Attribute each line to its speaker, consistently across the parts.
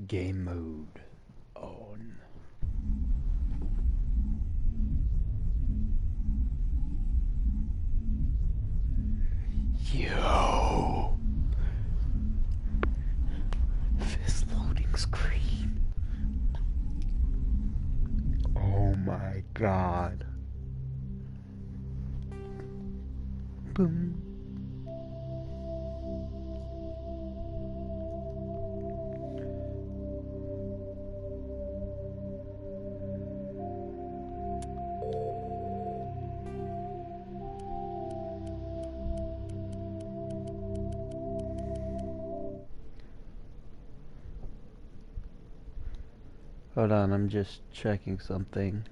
Speaker 1: Game mode on. Yo! This loading screen. Oh my god. Boom. Hold on, I'm just checking something.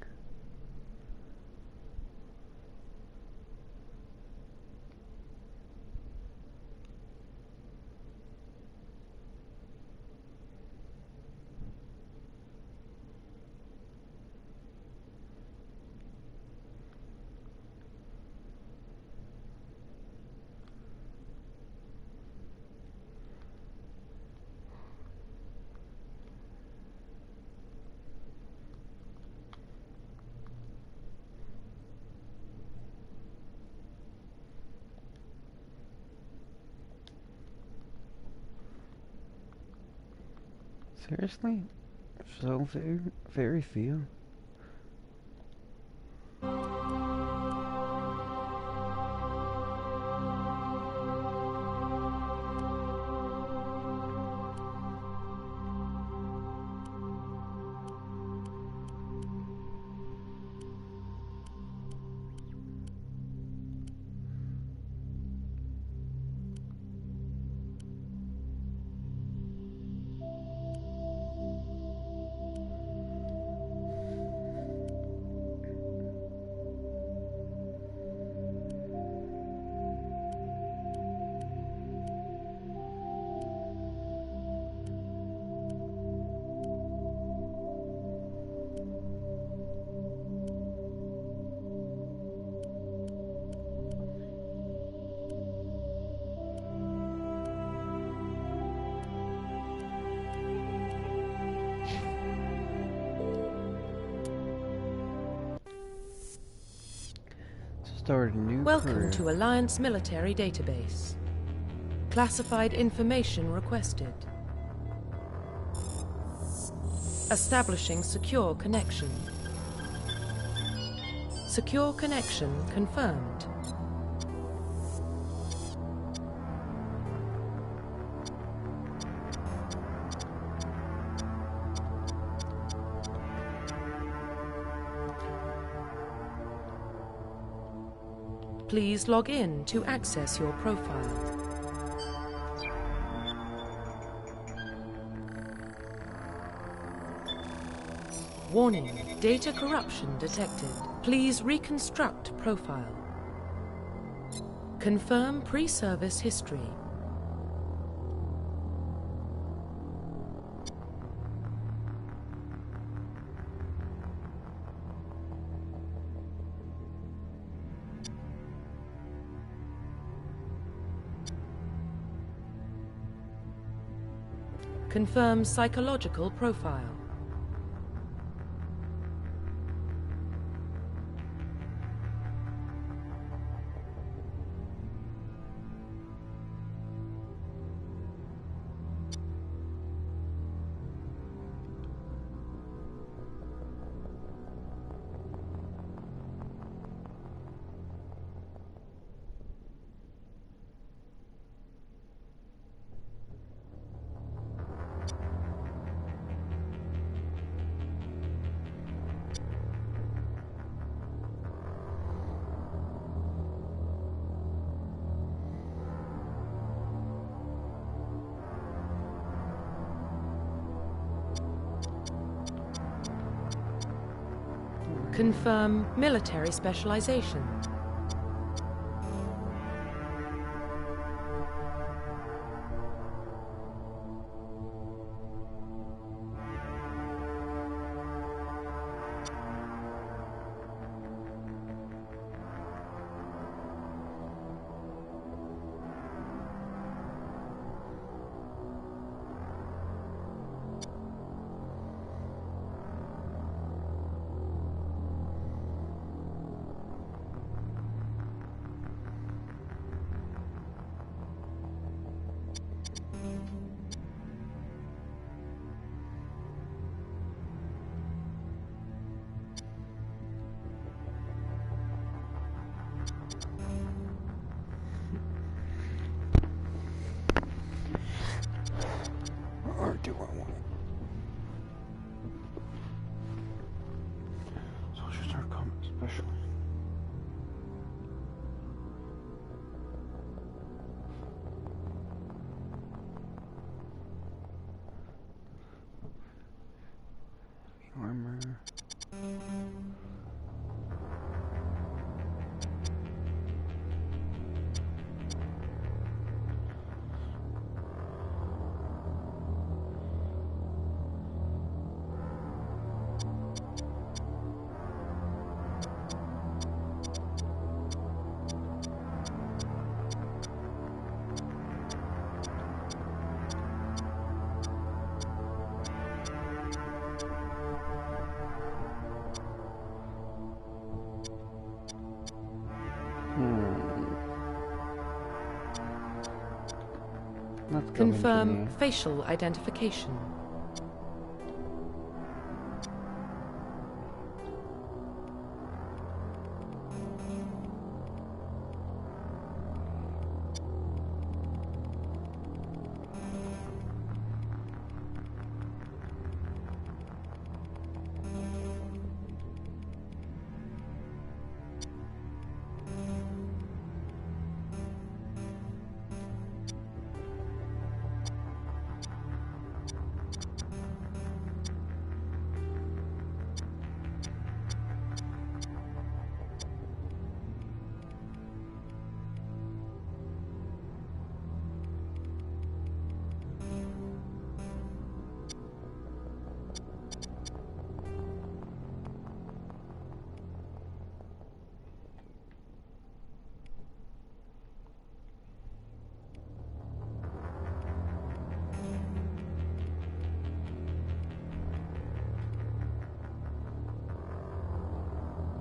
Speaker 1: Seriously? So very few. Start a new
Speaker 2: Welcome
Speaker 1: career.
Speaker 2: to Alliance Military Database. Classified information requested. Establishing secure connection. Secure connection confirmed. Please log in to access your profile. Warning, data corruption detected. Please reconstruct profile. Confirm pre-service history. Confirm psychological profile. Confirm military specialization.
Speaker 1: do I want? Soldiers are coming, especially. Armor. Let's go
Speaker 2: Confirm
Speaker 1: engineer.
Speaker 2: facial identification.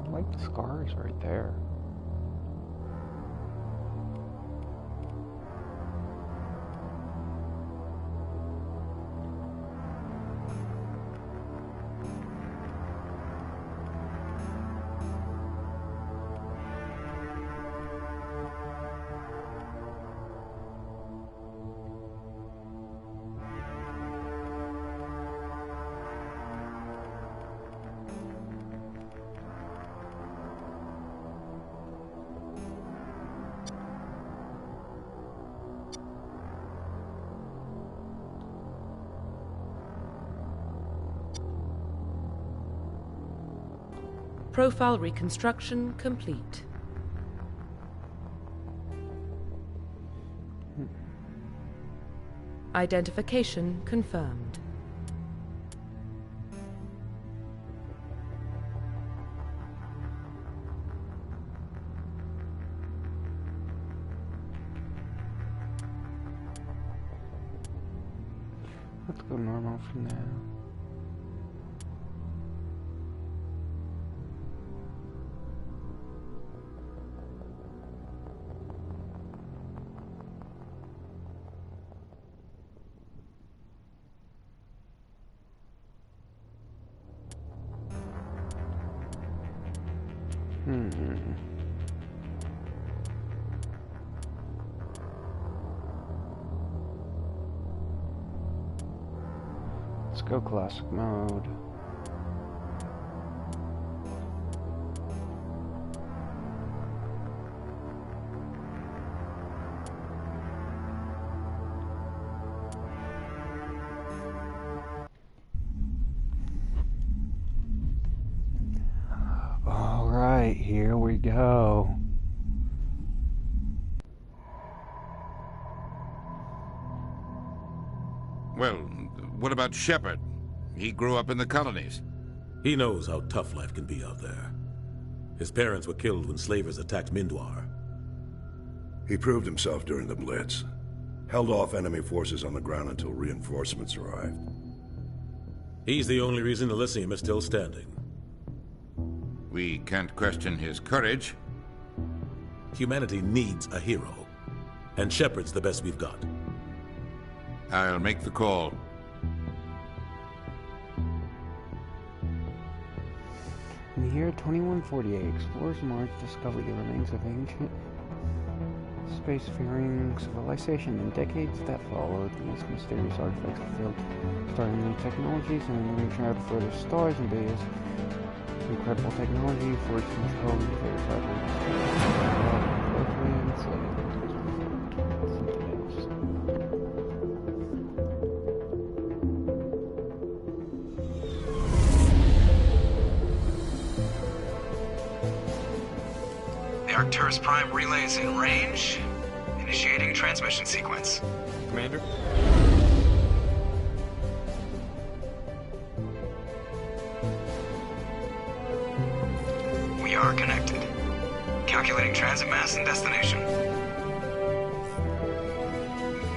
Speaker 1: I like the scars right there.
Speaker 2: Profile reconstruction complete. Identification confirmed.
Speaker 1: Let's go normal for now. Let's go classic mode. All right, here we go.
Speaker 3: Well, what about Shepard? He grew up in the colonies.
Speaker 4: He knows how tough life can be out there. His parents were killed when slavers attacked Mindwar.
Speaker 5: He proved himself during the Blitz. Held off enemy forces on the ground until reinforcements arrived.
Speaker 4: He's the only reason Elysium is still standing.
Speaker 3: We can't question his courage.
Speaker 4: Humanity needs a hero. And Shepard's the best we've got.
Speaker 3: I'll make the call.
Speaker 1: In the year 2148, explorers Mars discovered the remains of ancient spacefaring civilization. In decades that followed, these mysterious artifacts fulfilled starting new technologies and moving travel for the stars and days. Incredible technology for its control and various
Speaker 6: The Arcturus Prime relay is in range. Initiating transmission sequence.
Speaker 7: Commander?
Speaker 6: We are connected. Calculating transit mass and destination.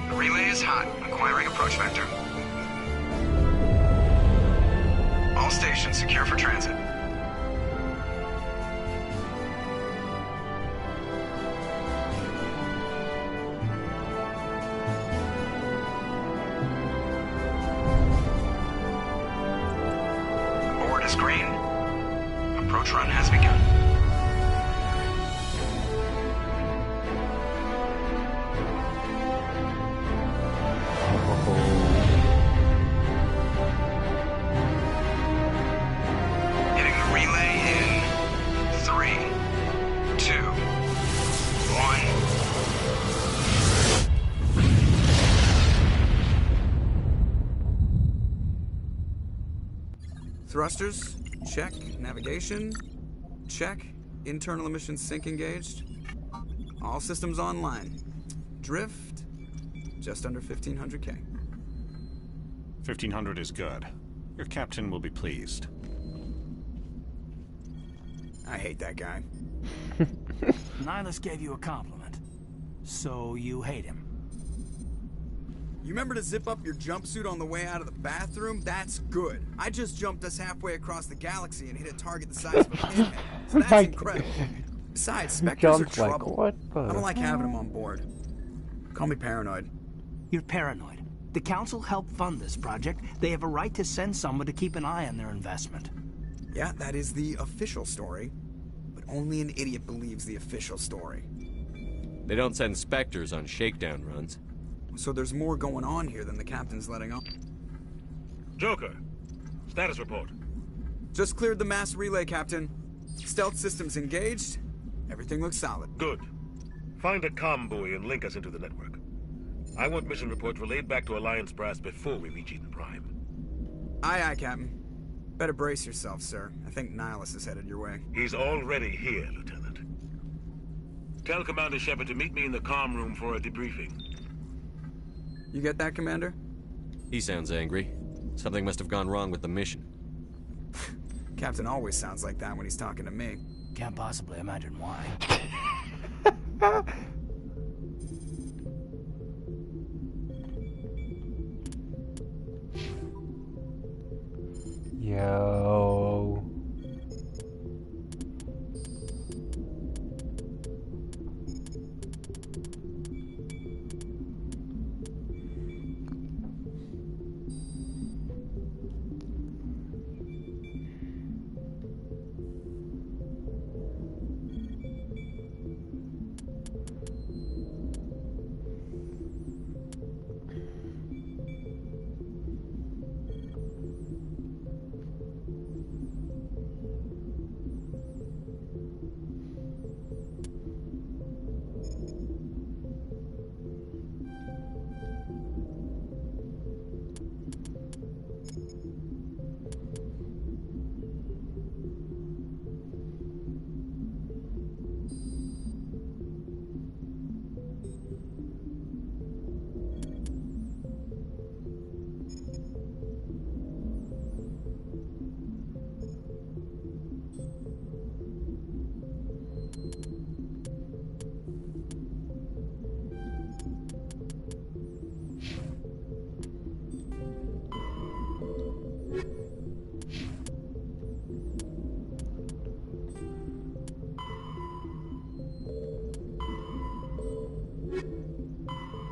Speaker 6: The relay is hot. Acquiring approach vector. All stations secure for transit. Board is green. Approach run has begun. Hitting the relay in 3, 2, 1. Thrusters, check. Navigation, check. Internal emissions sync engaged. All systems online. Drift, just under 1500K.
Speaker 8: 1500 is good. Your captain will be pleased.
Speaker 6: I hate that guy.
Speaker 9: Nihilus gave you a compliment. So you hate him.
Speaker 6: You remember to zip up your jumpsuit on the way out of the bathroom? That's good. I just jumped us halfway across the galaxy and hit a target the size of a pinhead. So that's incredible. Besides, Spectres are
Speaker 1: Jumped like
Speaker 6: trouble.
Speaker 1: what
Speaker 6: I don't like having them on board. Call me paranoid.
Speaker 9: You're paranoid. The Council helped fund this project. They have a right to send someone to keep an eye on their investment.
Speaker 6: Yeah, that is the official story. But only an idiot believes the official story.
Speaker 7: They don't send Spectres on shakedown runs.
Speaker 6: So there's more going on here than the captain's letting on.
Speaker 4: Joker, status report.
Speaker 6: Just cleared the mass relay, Captain. Stealth systems engaged. Everything looks solid.
Speaker 4: Good. Find a comm buoy and link us into the network. I want mission reports relayed back to Alliance Brass before we reach Eden Prime.
Speaker 6: Aye, aye, Captain. Better brace yourself, sir. I think Nihilus is headed your way.
Speaker 4: He's already here, Lieutenant. Tell Commander Shepard to meet me in the comm room for a debriefing.
Speaker 6: You get that, Commander?
Speaker 7: He sounds angry. Something must have gone wrong with the mission.
Speaker 6: Captain always sounds like that when he's talking to me.
Speaker 9: Can't possibly imagine why.
Speaker 1: Yo.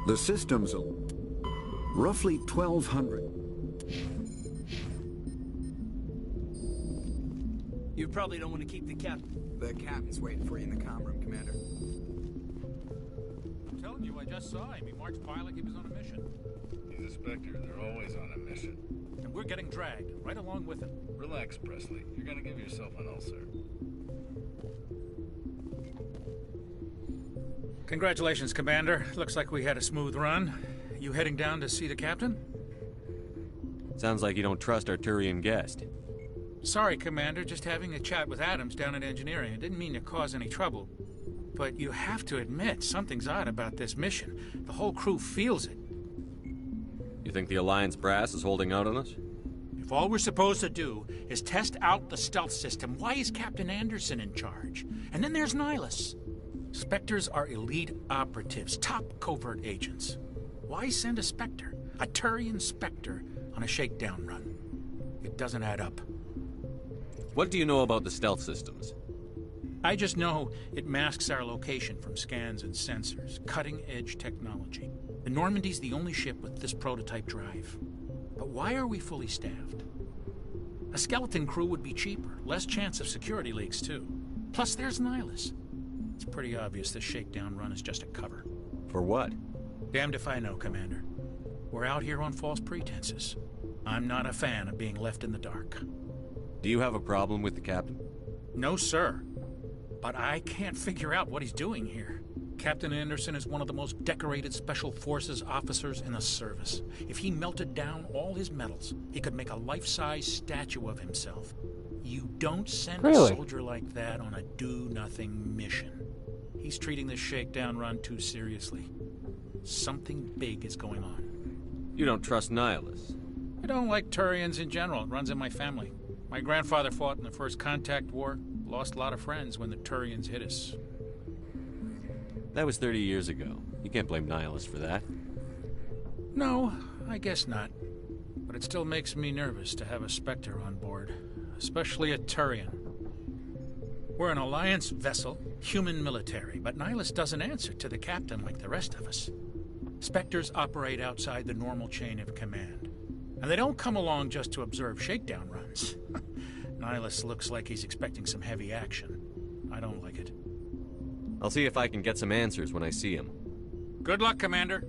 Speaker 10: The system's roughly 1,200.
Speaker 9: You probably don't want to keep the captain.
Speaker 6: The captain's waiting for you in the comm room, Commander.
Speaker 11: just saw him. He marched by like he was on a mission.
Speaker 12: He's a Spectre. They're always on a mission.
Speaker 11: And we're getting dragged, right along with him.
Speaker 12: Relax, Presley. You're gonna give yourself an ulcer.
Speaker 11: Congratulations, Commander. Looks like we had a smooth run. You heading down to see the captain?
Speaker 7: Sounds like you don't trust our Turian guest.
Speaker 11: Sorry, Commander. Just having a chat with Adams down at engineering. It didn't mean to cause any trouble. But you have to admit, something's odd about this mission. The whole crew feels it.
Speaker 7: You think the Alliance brass is holding out on us?
Speaker 11: If all we're supposed to do is test out the stealth system, why is Captain Anderson in charge? And then there's Nihilus. Spectres are elite operatives, top covert agents. Why send a Spectre, a Turian Spectre, on a shakedown run? It doesn't add up.
Speaker 7: What do you know about the stealth systems?
Speaker 11: I just know it masks our location from scans and sensors. Cutting-edge technology. The Normandy's the only ship with this prototype drive. But why are we fully staffed? A skeleton crew would be cheaper. Less chance of security leaks, too. Plus, there's Nihilus. It's pretty obvious this shakedown run is just a cover.
Speaker 7: For what?
Speaker 11: Damned if I know, Commander. We're out here on false pretenses. I'm not a fan of being left in the dark.
Speaker 7: Do you have a problem with the captain?
Speaker 11: No, sir. But I can't figure out what he's doing here. Captain Anderson is one of the most decorated Special Forces officers in the service. If he melted down all his medals, he could make a life-size statue of himself. You don't send a soldier like that on a do-nothing mission. He's treating this shakedown run too seriously. Something big is going on.
Speaker 7: You don't trust Nihilus?
Speaker 11: I don't like Turians in general. It runs in my family. My grandfather fought in the First Contact War. Lost a lot of friends when the Turians hit us.
Speaker 7: That was 30 years ago. You can't blame Nihilus for that.
Speaker 11: No, I guess not. But it still makes me nervous to have a Spectre on board. Especially a Turian. We're an Alliance vessel, human military, but Nihilus doesn't answer to the captain like the rest of us. Spectres operate outside the normal chain of command. And they don't come along just to observe shakedown runs. Nihilus looks like he's expecting some heavy action. I don't like it.
Speaker 7: I'll see if I can get some answers when I see him.
Speaker 11: Good luck, Commander.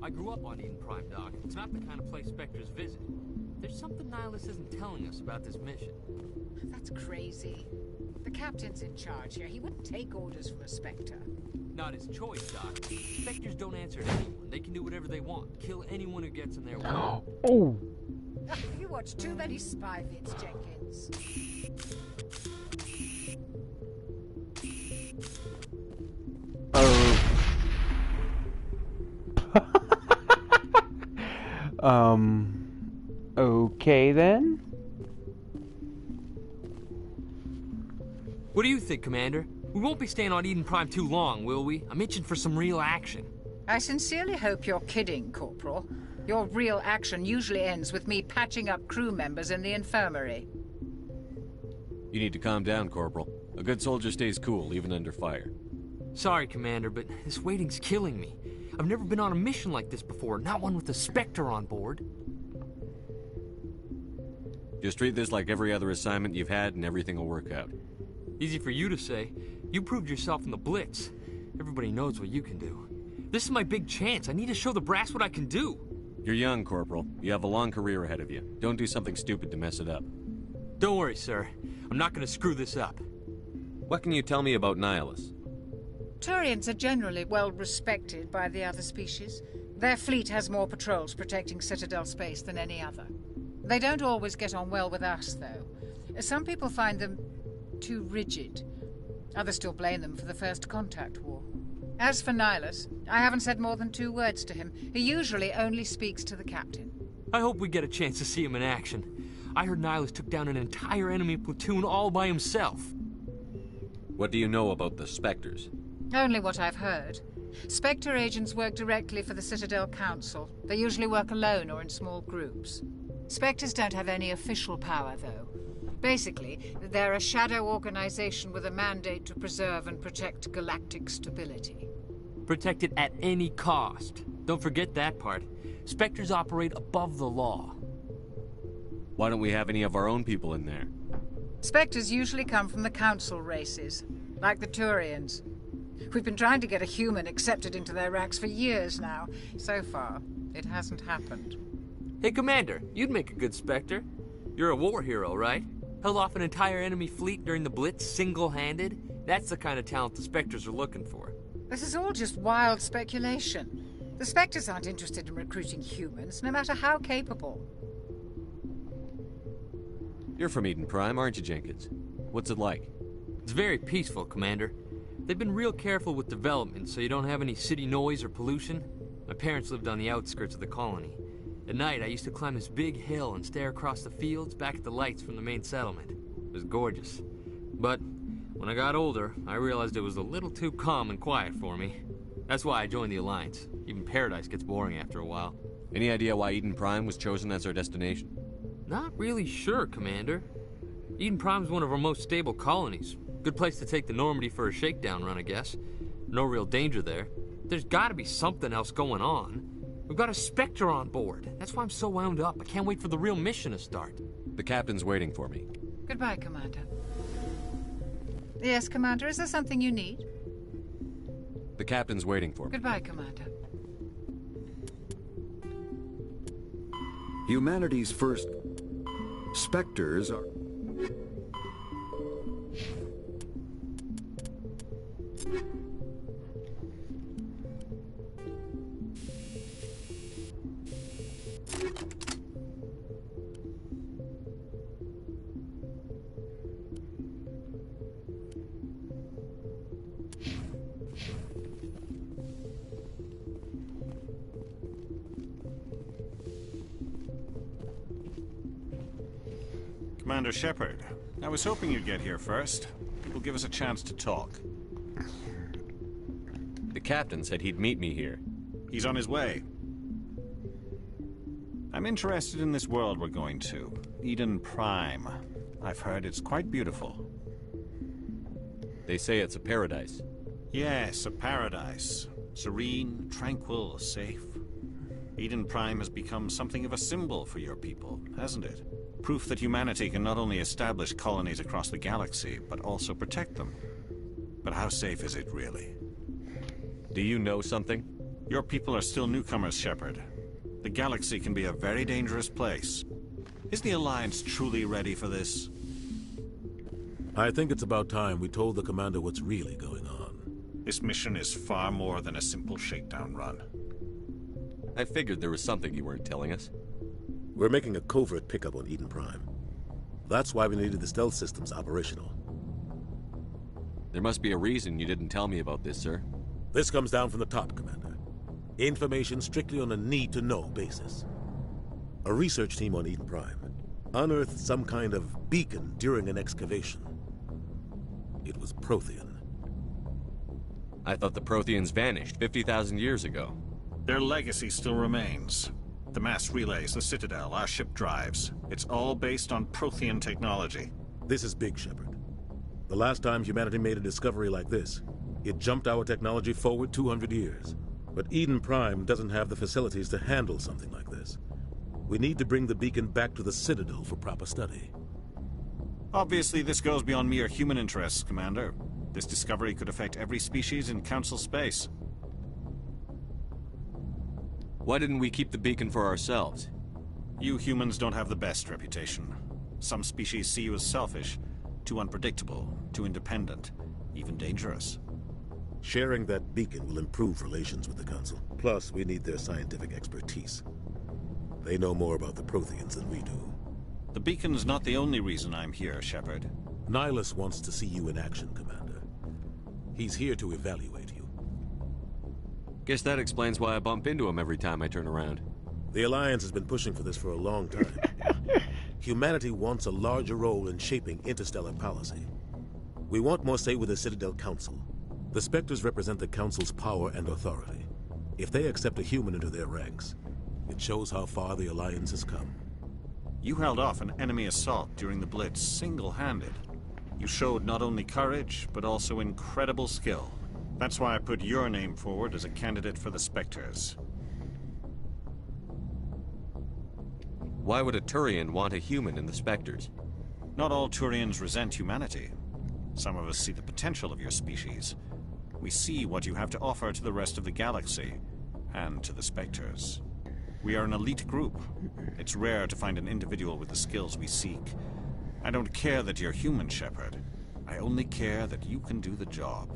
Speaker 13: I grew up on Eden Prime, Doc. It's not the kind of place Spectres visit. There's something Nihilus isn't telling us about this mission.
Speaker 14: That's crazy. The captain's in charge here. He wouldn't take orders from a Spectre.
Speaker 13: Not his choice, Doc. Spectres don't answer to anyone. They can do whatever they want. Kill anyone who gets in their way.
Speaker 14: Oh! You watch too many spy vids, Jenkins.
Speaker 1: Okay then?
Speaker 13: What do you think, Commander? We won't be staying on Eden Prime too long, will we? I'm itching for some real action.
Speaker 14: I sincerely hope you're kidding, Corporal. Your real action usually ends with me patching up crew members in the infirmary.
Speaker 7: You need to calm down, Corporal. A good soldier stays cool, even under fire.
Speaker 13: Sorry, Commander, but this waiting's killing me. I've never been on a mission like this before, not one with a Spectre on board.
Speaker 7: Just treat this like every other assignment you've had and everything will work out.
Speaker 13: Easy for you to say. You proved yourself in the Blitz. Everybody knows what you can do. This is my big chance. I need to show the brass what I can do.
Speaker 7: You're young, Corporal. You have a long career ahead of you. Don't do something stupid to mess it up.
Speaker 13: Don't worry, sir. I'm not going to screw this up.
Speaker 7: What can you tell me about Nihilus?
Speaker 14: Turians are generally well respected by the other species. Their fleet has more patrols protecting Citadel space than any other. They don't always get on well with us, though. Some people find them too rigid. Others still blame them for the First Contact War. As for Nihilus, I haven't said more than 2 words to him. He usually only speaks to the captain.
Speaker 13: I hope we get a chance to see him in action. I heard Nihilus took down an entire enemy platoon all by himself.
Speaker 7: What do you know about the Spectres?
Speaker 14: Only what I've heard. Spectre agents work directly for the Citadel Council. They usually work alone or in small groups. Spectres don't have any official power, though. Basically, they're a shadow organization with a mandate to preserve and protect galactic stability.
Speaker 13: Protect it at any cost. Don't forget that part. Spectres operate above the law.
Speaker 7: Why don't we have any of our own people in there?
Speaker 14: Spectres usually come from the Council races. like the Turians. We've been trying to get a human accepted into their ranks for years now. So far, it hasn't happened.
Speaker 13: Hey, Commander, you'd make a good Spectre. You're a war hero, right? Held off an entire enemy fleet during the Blitz single-handed? That's the kind of talent the Spectres are looking for.
Speaker 14: This is all just wild speculation. The Spectres aren't interested in recruiting humans, no matter how capable.
Speaker 7: You're from Eden Prime, aren't you, Jenkins? What's it like?
Speaker 13: It's very peaceful, Commander. They've been real careful with development, so you don't have any city noise or pollution. My parents lived on the outskirts of the colony. At night, I used to climb this big hill and stare across the fields back at the lights from the main settlement. It was gorgeous. But when I got older, I realized it was a little too calm and quiet for me. That's why I joined the Alliance. Even Paradise gets boring after a while.
Speaker 7: Any idea why Eden Prime was chosen as our destination?
Speaker 13: Not really sure, Commander. Eden Prime's one of our most stable colonies. Good place to take the Normandy for a shakedown run, I guess. No real danger there. There's gotta be something else going on. We've got a Spectre on board. That's why I'm so wound up. I can't wait for the real mission to start.
Speaker 7: The captain's waiting for me.
Speaker 14: Goodbye, Commander. Yes, Commander, is there something you need?
Speaker 7: The captain's waiting for me.
Speaker 14: Goodbye, Commander.
Speaker 10: Humanity's first Spectres are...
Speaker 8: Commander Shepard, I was hoping you'd get here first. It will give us a chance to talk.
Speaker 7: The captain said he'd meet me here.
Speaker 8: He's on his way. I'm interested in this world we're going to, Eden Prime. I've heard it's quite beautiful.
Speaker 7: They say it's a paradise.
Speaker 8: Yes, a paradise. Serene, tranquil, safe. Eden Prime has become something of a symbol for your people, hasn't it? Proof that humanity can not only establish colonies across the galaxy, but also protect them. But how safe is it, really?
Speaker 7: Do you know something?
Speaker 8: Your people are still newcomers, Shepard. The galaxy can be a very dangerous place. Is the Alliance truly ready for this?
Speaker 15: I think it's about time we told the Commander what's really going on.
Speaker 8: This mission is far more than a simple shakedown run.
Speaker 7: I figured there was something you weren't telling us.
Speaker 15: We're making a covert pickup on Eden Prime. That's why we needed the stealth systems operational.
Speaker 7: There must be a reason you didn't tell me about this, sir.
Speaker 15: This comes down from the top, Commander. Information strictly on a need-to-know basis. A research team on Eden Prime unearthed some kind of beacon during an excavation. It was Prothean.
Speaker 7: I thought the Protheans vanished 50,000 years ago.
Speaker 8: Their legacy still remains. The mass relays, the Citadel, our ship drives. It's all based on Prothean technology.
Speaker 15: This is big, Shepard. The last time humanity made a discovery like this, it jumped our technology forward 200 years. But Eden Prime doesn't have the facilities to handle something like this. We need to bring the beacon back to the Citadel for proper study.
Speaker 8: Obviously, this goes beyond mere human interests, Commander. This discovery could affect every species in Council space.
Speaker 7: Why didn't we keep the beacon for ourselves?
Speaker 8: You humans don't have the best reputation. Some species see you as selfish, too unpredictable, too independent, even dangerous.
Speaker 15: Sharing that beacon will improve relations with the Council. Plus, we need their scientific expertise. They know more about the Protheans than we do.
Speaker 8: The beacon's not the only reason I'm here, Shepard.
Speaker 15: Nihilus wants to see you in action, Commander. He's here to evaluate you.
Speaker 7: Guess that explains why I bump into him every time I turn around.
Speaker 15: The Alliance has been pushing for this for a long time. Humanity wants a larger role in shaping interstellar policy. We want more say with the Citadel Council. The Spectres represent the Council's power and authority. If they accept a human into their ranks, it shows how far the Alliance has come.
Speaker 8: You held off an enemy assault during the Blitz single-handed. You showed not only courage, but also incredible skill. That's why I put your name forward as a candidate for the Spectres.
Speaker 7: Why would a Turian want a human in the Spectres?
Speaker 8: Not all Turians resent humanity. Some of us see the potential of your species. We see what you have to offer to the rest of the galaxy, and to the Spectres. We are an elite group. It's rare to find an individual with the skills we seek. I don't care that you're human, Shepard. I only care that you can do the job.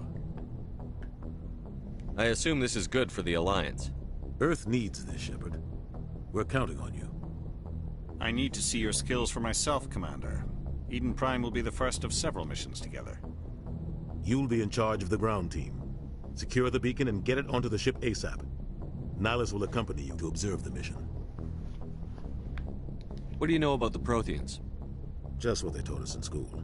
Speaker 7: I assume this is good for the Alliance.
Speaker 15: Earth needs this, Shepard. We're counting on you.
Speaker 8: I need to see your skills for myself, Commander. Eden Prime will be the first of several missions together.
Speaker 15: You'll be in charge of the ground team. Secure the beacon and get it onto the ship ASAP. Nihlus will accompany you to observe the mission.
Speaker 7: What do you know about the Protheans?
Speaker 15: Just what they taught us in school.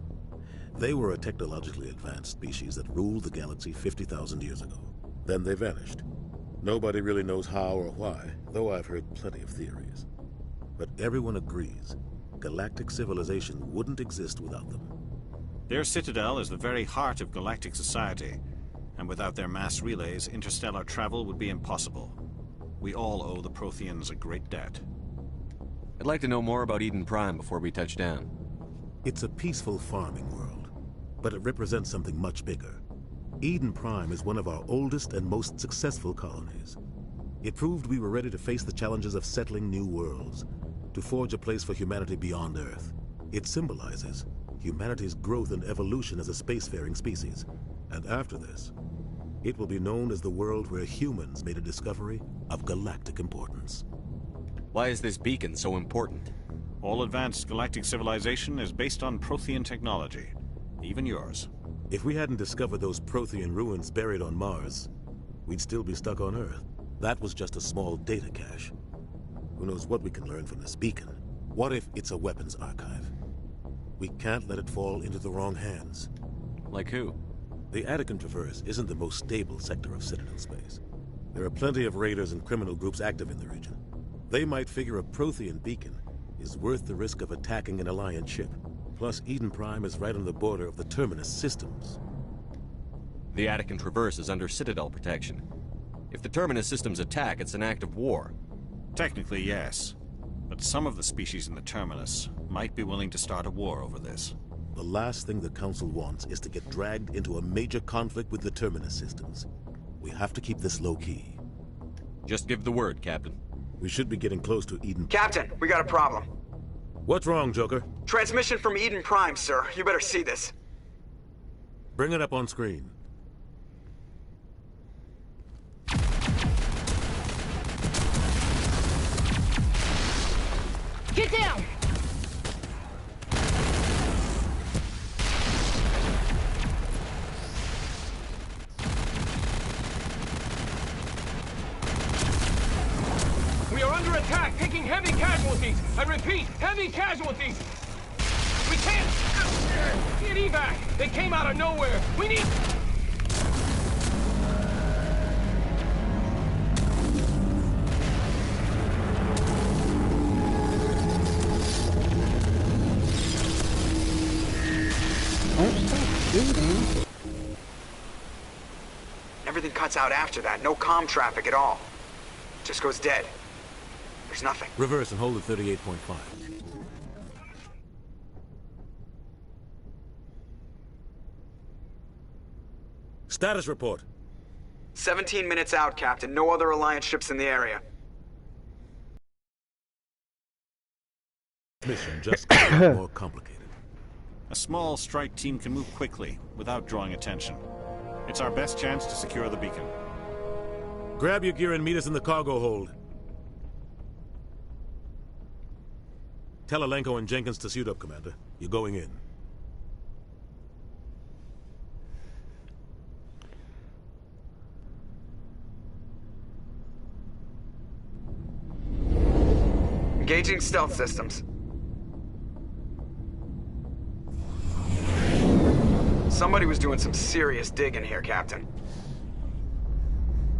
Speaker 15: They were a technologically advanced species that ruled the galaxy 50,000 years ago. Then they vanished. Nobody really knows how or why, though I've heard plenty of theories. But everyone agrees galactic civilization wouldn't exist without them.
Speaker 8: Their citadel is the very heart of galactic society, and without their mass relays, interstellar travel would be impossible. We all owe the Protheans a great debt.
Speaker 7: I'd like to know more about Eden Prime before we touch down.
Speaker 15: It's a peaceful farming world, but it represents something much bigger. Eden Prime is one of our oldest and most successful colonies. It proved we were ready to face the challenges of settling new worlds, to forge a place for humanity beyond Earth. It symbolizes humanity's growth and evolution as a spacefaring species. And after this, it will be known as the world where humans made a discovery of galactic importance.
Speaker 7: Why is this beacon so important?
Speaker 8: All advanced galactic civilization is based on Prothean technology, even yours.
Speaker 15: If we hadn't discovered those Prothean ruins buried on Mars, we'd still be stuck on Earth. That was just a small data cache. Who knows what we can learn from this beacon? What if it's a weapons archive? We can't let it fall into the wrong hands.
Speaker 7: Like who?
Speaker 15: The Attican Traverse isn't the most stable sector of Citadel space. There are plenty of raiders and criminal groups active in the region. They might figure a Prothean beacon is worth the risk of attacking an Alliance ship. Plus, Eden Prime is right on the border of the Terminus systems.
Speaker 7: The Attican Traverse is under Citadel protection. If the Terminus systems attack, it's an act of war.
Speaker 8: Technically, yes. But some of the species in the Terminus might be willing to start a war over this.
Speaker 15: The last thing the Council wants is to get dragged into a major conflict with the Terminus systems. We have to keep this low-key.
Speaker 7: Just give the word, Captain.
Speaker 15: We should be getting close to Eden...
Speaker 6: Captain, we got a problem.
Speaker 15: What's wrong, Joker?
Speaker 6: Transmission from Eden Prime, sir. You better see this.
Speaker 15: Bring it up on screen.
Speaker 16: Get down!
Speaker 17: We are under attack, taking heavy casualties. I repeat, heavy casualties. We can't get evac. They came out of nowhere. We need...
Speaker 6: Everything cuts out after that. No comm traffic at all. Just goes dead. There's nothing.
Speaker 15: Reverse and hold at 38.5. Status report.
Speaker 6: 17 minutes out, Captain. No other Alliance ships in the area.
Speaker 15: Mission just got more complicated.
Speaker 8: A small strike team can move quickly, without drawing attention. It's our best chance to secure the beacon.
Speaker 15: Grab your gear and meet us in the cargo hold. Tell Alenko and Jenkins to suit up, Commander. You're going in.
Speaker 6: Engaging stealth systems. Somebody was doing some serious digging here, Captain.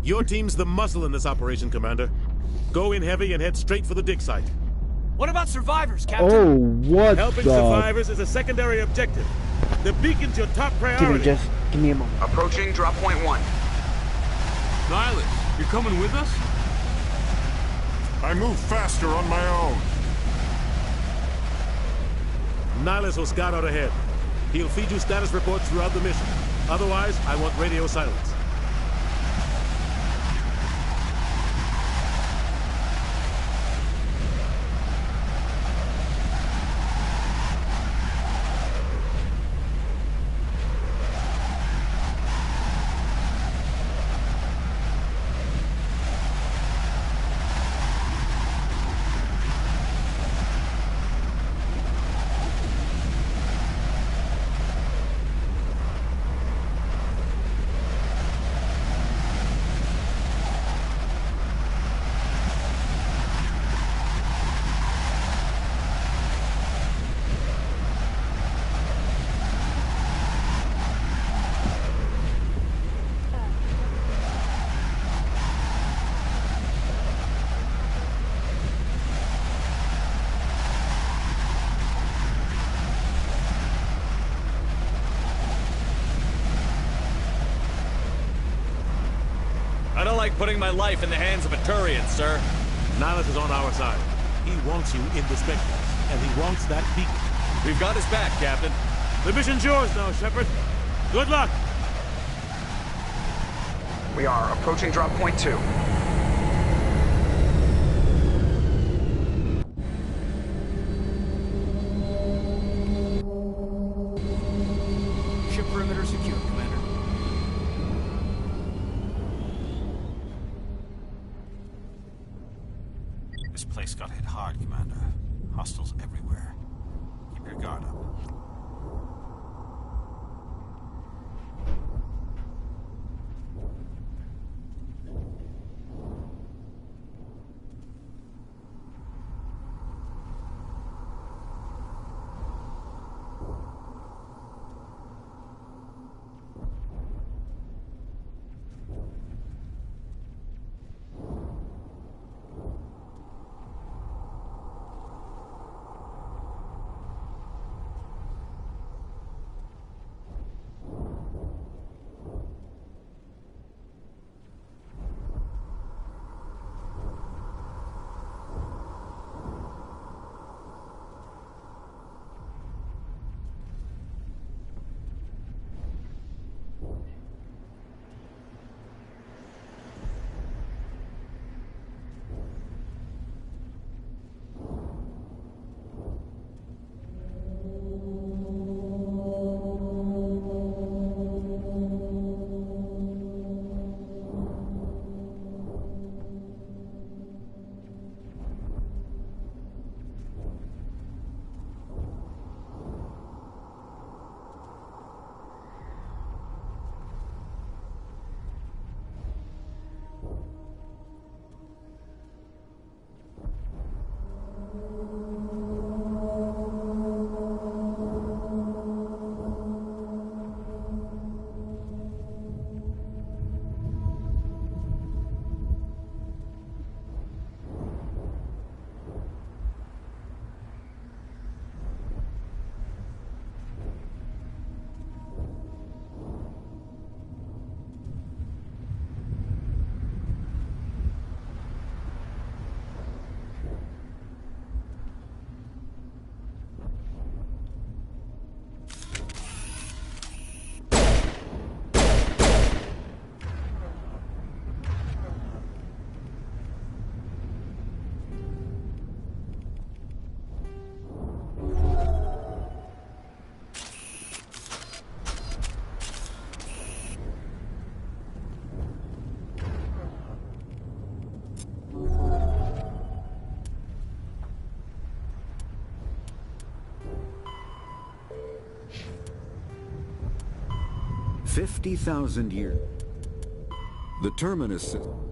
Speaker 15: Your team's the muscle in this operation, Commander. Go in heavy and head straight for the dig site.
Speaker 17: What about survivors, Captain?
Speaker 1: Oh, what
Speaker 15: Helping
Speaker 1: the...
Speaker 15: survivors is a secondary objective. The beacon's your top priority.
Speaker 1: Give me a moment.
Speaker 6: Approaching drop point 1.
Speaker 17: Nihlus, you're coming with us?
Speaker 3: I move faster on my own.
Speaker 15: Nihlus will scout out ahead. He'll feed you status reports throughout the mission. Otherwise, I want radio silence.
Speaker 7: I don't like putting my life in the hands of a Turian, sir.
Speaker 15: Nihlus is on our side. He wants you in the Spectres, and he wants that beacon.
Speaker 7: We've got his back, Captain.
Speaker 15: The mission's yours now, Shepard. Good luck!
Speaker 16: We are approaching drop point 2.
Speaker 9: Ship perimeter secure, Commander.
Speaker 8: This place got hit hard, Commander. Hostiles everywhere. Keep your guard up.
Speaker 10: $50,000 years. The Terminus system.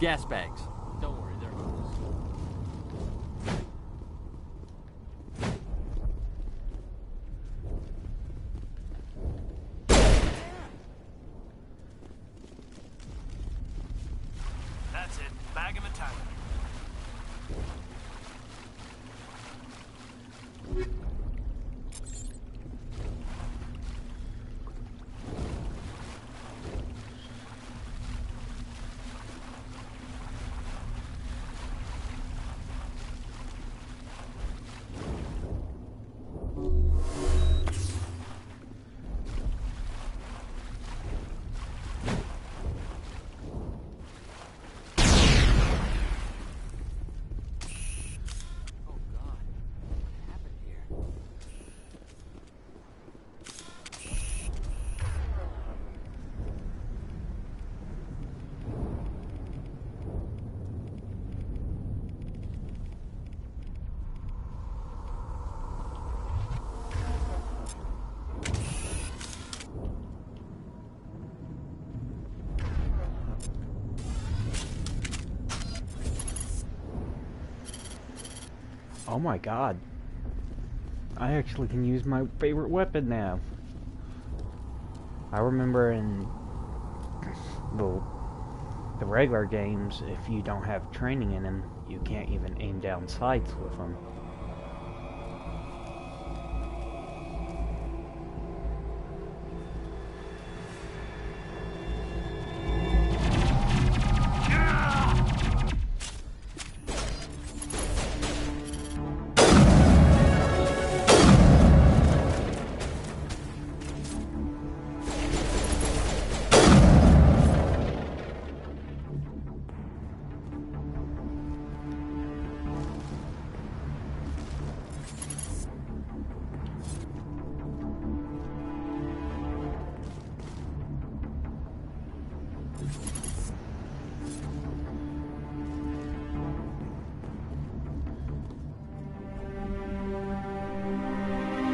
Speaker 13: Gas bags. Don't worry, they're harmless.
Speaker 9: That's it. Bag him and tag him.
Speaker 1: Oh my god. I actually can use my favorite weapon now. I remember in the regular games, if you don't have training in them, you can't even aim down sights with them.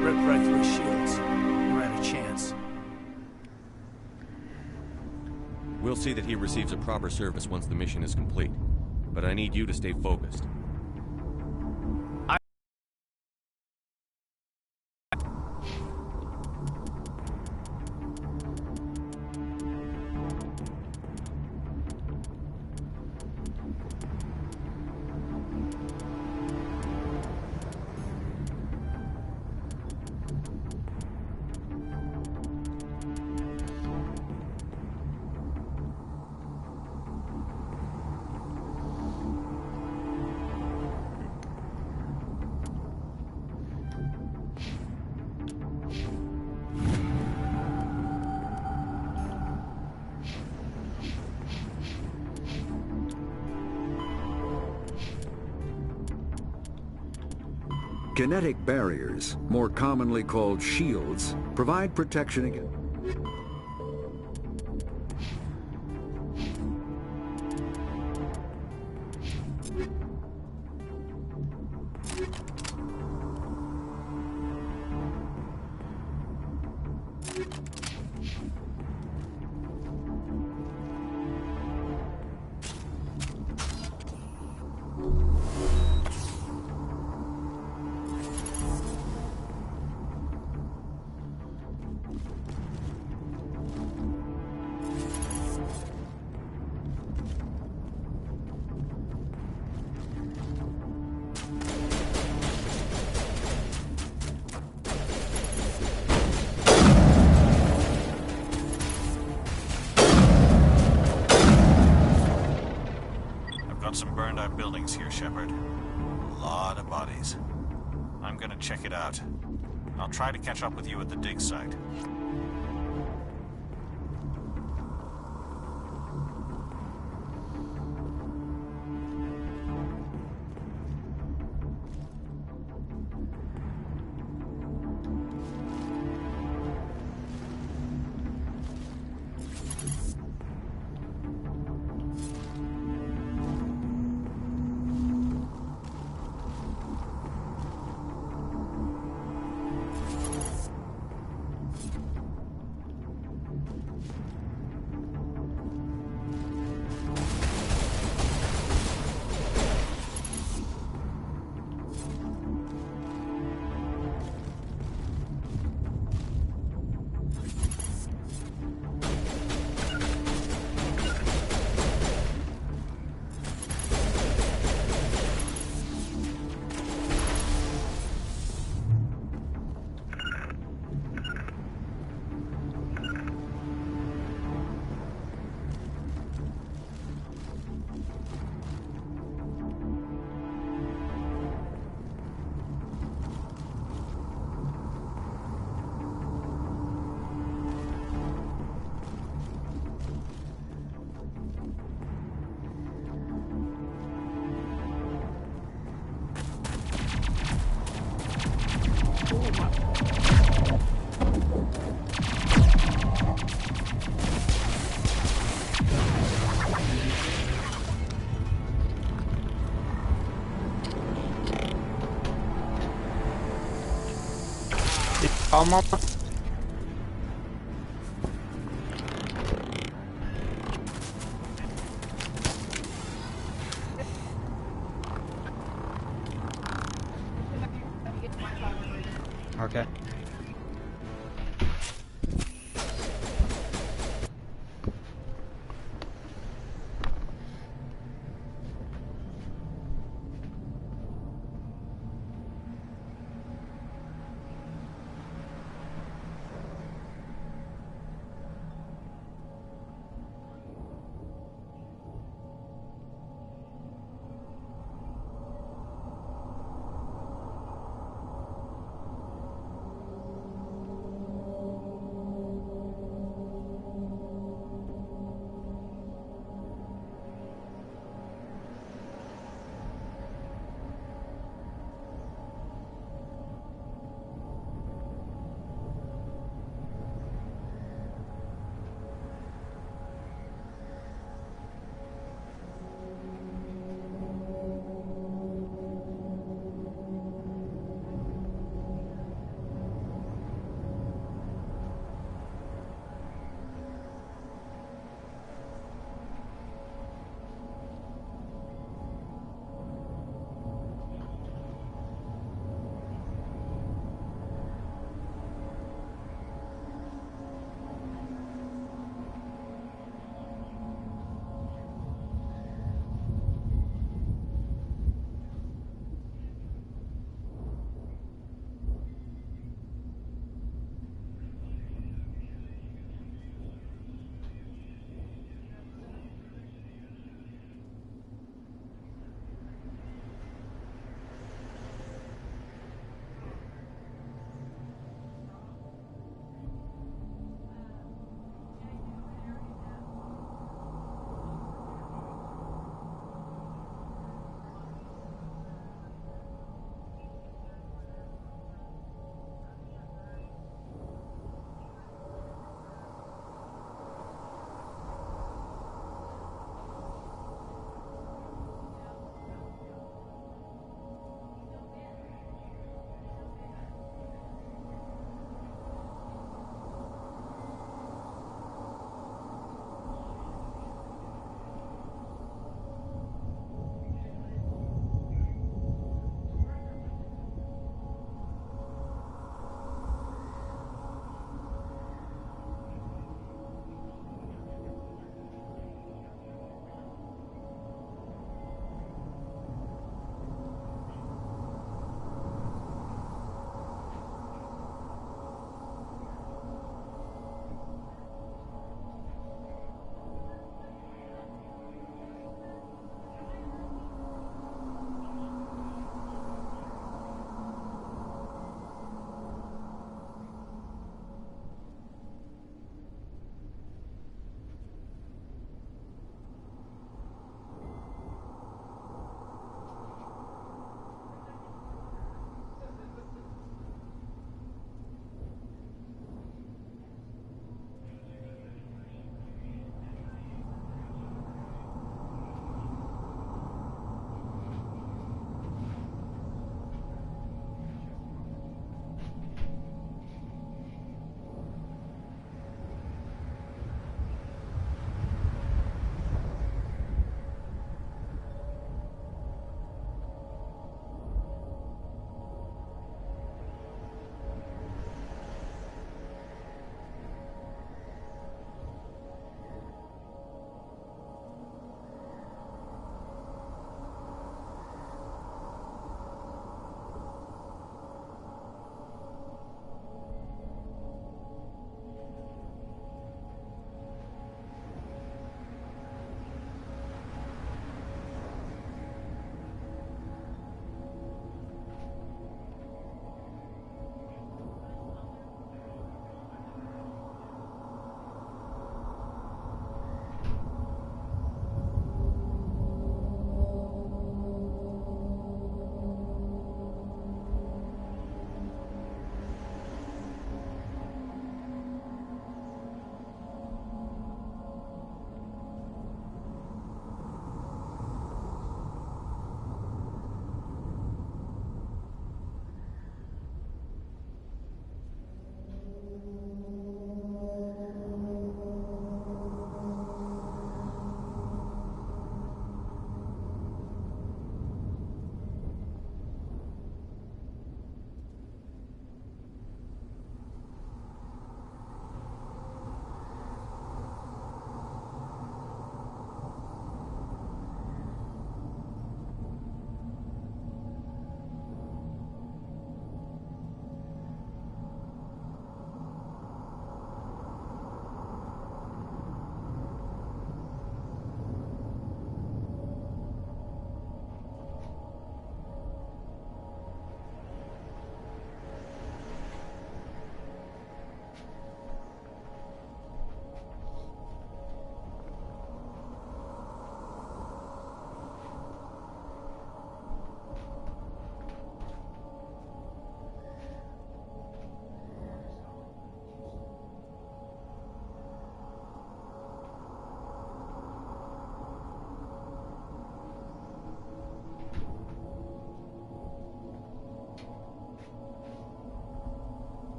Speaker 9: Ripped right through his shields. Never had a chance.
Speaker 7: We'll see that he receives a proper service once the mission is complete. But I need you to stay focused.
Speaker 10: Kinetic barriers, more commonly called shields, provide protection against...
Speaker 8: Some burned-out buildings here, Shepard. A lot of bodies. I'm gonna check it out. I'll try to catch up with you at the dig site.
Speaker 1: Almost. Okay.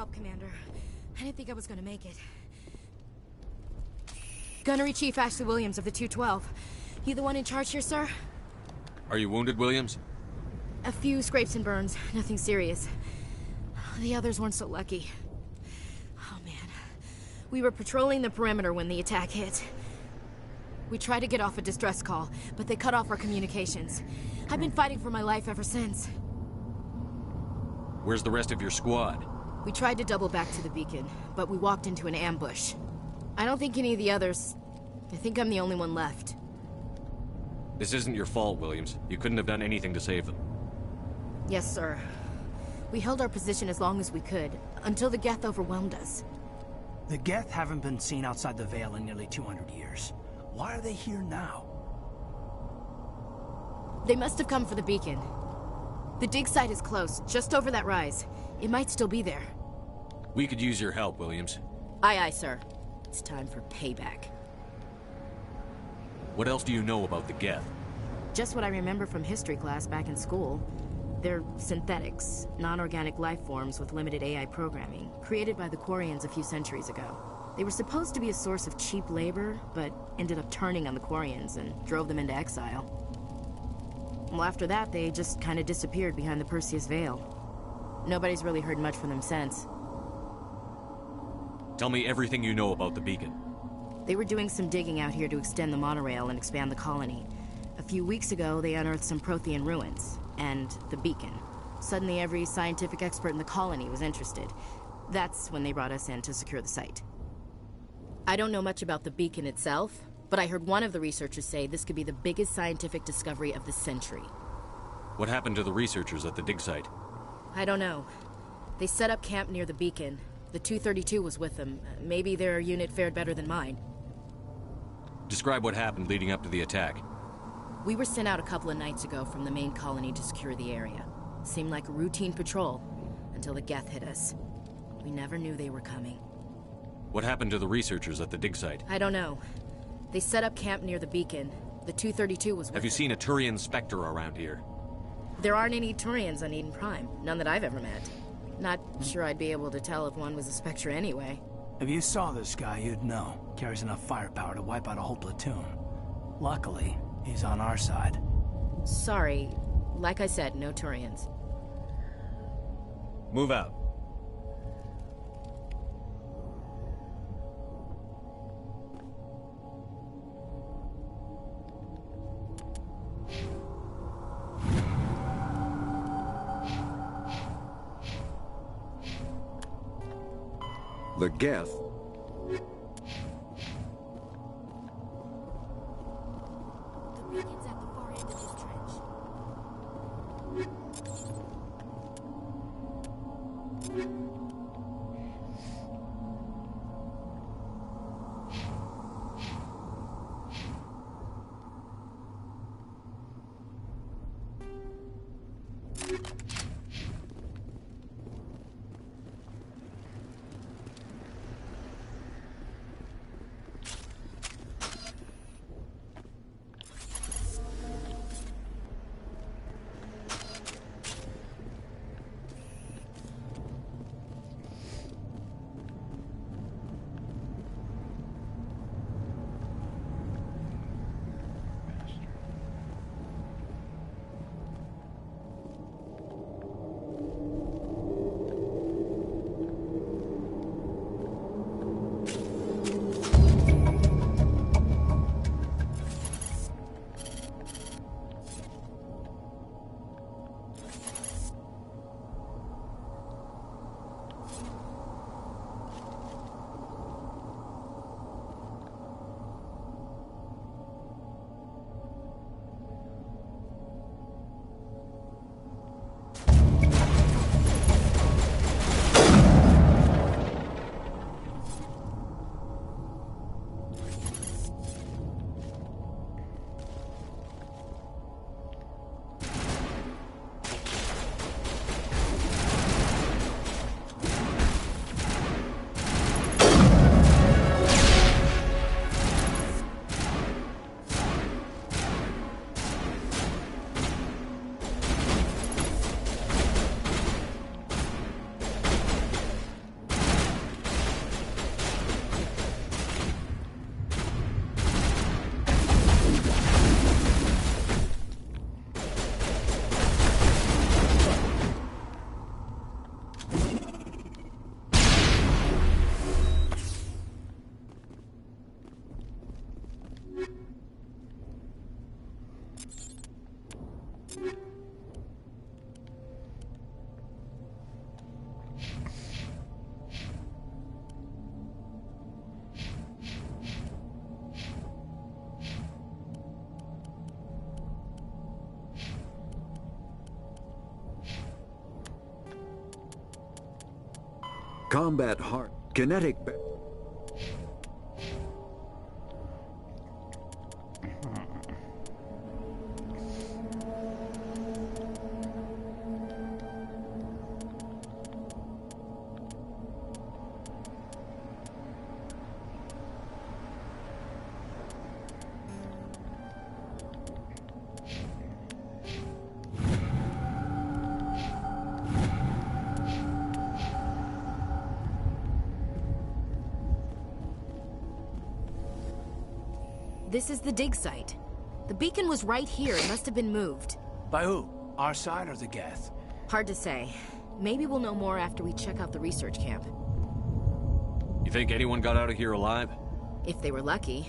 Speaker 18: help, Commander. I didn't think I was gonna make it. Gunnery Chief Ashley Williams of the 212. You the one in charge here, sir?
Speaker 7: Are you wounded, Williams?
Speaker 18: A few scrapes and burns, nothing serious. The others weren't so lucky. Oh man. We were patrolling the perimeter when the attack hit. We tried to get off a distress call, but they cut off our communications. I've been fighting for my life ever since.
Speaker 7: Where's the rest of your squad?
Speaker 18: We tried to double back to the beacon, but we walked into an ambush. I don't think any of the others... I think I'm the only one left.
Speaker 7: This isn't your fault, Williams. You couldn't have done anything to save them.
Speaker 18: Yes, sir. We held our position as long as we could, until the Geth overwhelmed us.
Speaker 9: The Geth haven't been seen outside the Veil in nearly 200 years. Why are they here now?
Speaker 18: They must have come for the beacon. The dig site is close, just over that rise. It might still be there.
Speaker 7: We could use your help, Williams.
Speaker 18: Aye, aye, sir. It's time for payback.
Speaker 7: What else do you know about the Geth?
Speaker 18: Just what I remember from history class back in school. They're synthetics, non-organic life forms with limited AI programming, created by the Quarians a few centuries ago. They were supposed to be a source of cheap labor, but ended up turning on the Quarians and drove them into exile. Well, after that, they just kind of disappeared behind the Perseus Veil. Nobody's really heard much from them since.
Speaker 7: Tell me everything you know about the beacon.
Speaker 18: They were doing some digging out here to extend the monorail and expand the colony. A few weeks ago, they unearthed some Prothean ruins, and the beacon. Suddenly, every scientific expert in the colony was interested. That's when they brought us in to secure the site. I don't know much about the beacon itself, but I heard one of the researchers say this could be the biggest scientific discovery of the century.
Speaker 7: What happened to the researchers at the dig site?
Speaker 18: I don't know. They set up camp near the beacon. The 232 was with them. Maybe their unit fared better than mine.
Speaker 7: Describe what happened leading up to the attack.
Speaker 18: We were sent out a couple of nights ago from the main colony to secure the area. Seemed like a routine patrol, until the Geth hit us. We never knew they were coming.
Speaker 7: What happened to the researchers at the dig site?
Speaker 18: I don't know. They set up camp near the beacon. The 232 was with
Speaker 7: Have you seen a Turian Spectre around here?
Speaker 18: There aren't any Turians on Eden Prime. None that I've ever met. Not sure I'd be able to tell if one was a Spectre anyway.
Speaker 9: If you saw this guy, you'd know. Carries enough firepower to wipe out a whole platoon. Luckily, he's on our side.
Speaker 18: Sorry. Like I said, no Turians.
Speaker 7: Move out.
Speaker 10: The Geth
Speaker 18: The beacon's at the far end of this trench.
Speaker 10: Combat heart, kinetic...
Speaker 18: This is the dig site. The beacon was right here. It must have been moved.
Speaker 9: By who? Our side or the Geth?
Speaker 18: Hard to say. Maybe we'll know more after we check out the research camp.
Speaker 7: You think anyone got out of here alive?
Speaker 18: If they were lucky.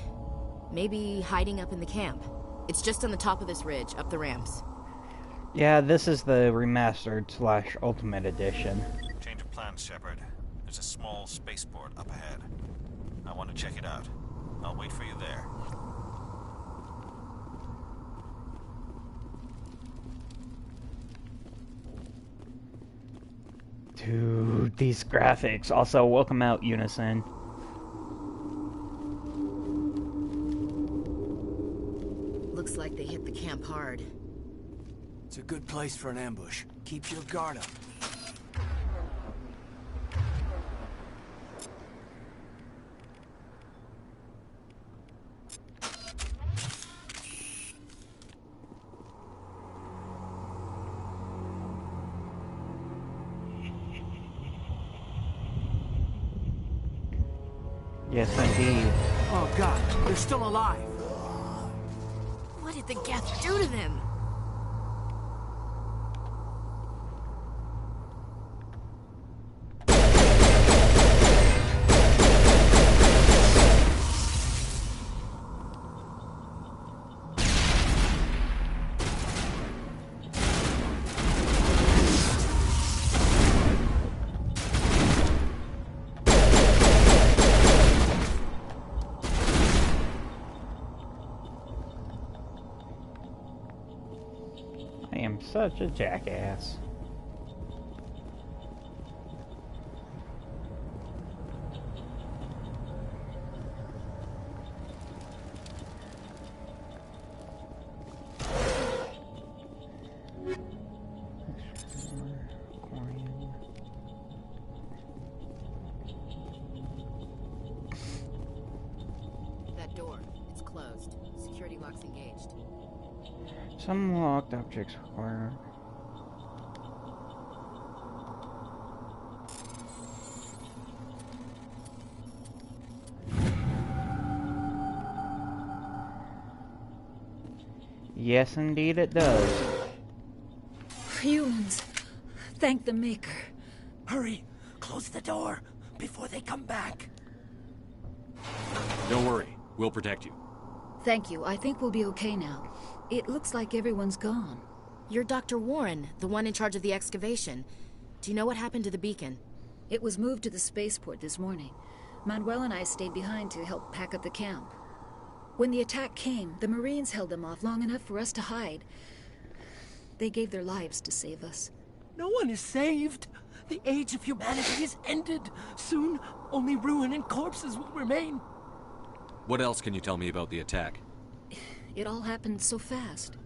Speaker 18: Maybe hiding up in the camp. It's just on the top of this ridge, up the ramps.
Speaker 1: Yeah, this is the remastered / Ultimate Edition.
Speaker 8: Change of plans, Shepard. There's a small spaceport up ahead. I want to check it out. I'll wait for you there.
Speaker 1: Dude, these graphics. Also, welcome out, Unison.
Speaker 18: Looks like they hit the camp hard.
Speaker 9: It's a good place for an ambush. Keep your guard up.
Speaker 1: Yes, indeed.
Speaker 9: Oh God, they're still alive.
Speaker 18: What did the Geth do to them?
Speaker 1: I am such a jackass.
Speaker 18: That door, it's closed. Security lock's engaged.
Speaker 1: Some locked objects require... Yes, indeed it does.
Speaker 19: Humans. Thank the Maker.
Speaker 9: Hurry! Close the door before they come back.
Speaker 7: Don't worry. We'll protect you.
Speaker 19: Thank you. I think we'll be okay now. It looks like everyone's gone.
Speaker 18: You're Dr. Warren, the one in charge of the excavation. Do you know what happened to the beacon?
Speaker 19: It was moved to the spaceport this morning. Manuel and I stayed behind to help pack up the camp. When the attack came, the Marines held them off long enough for us to hide. They gave their lives to save us.
Speaker 9: No one is saved. The age of humanity is ended. Soon, only ruin and corpses will remain.
Speaker 7: What else can you tell me about the attack?
Speaker 19: It all happened so fast.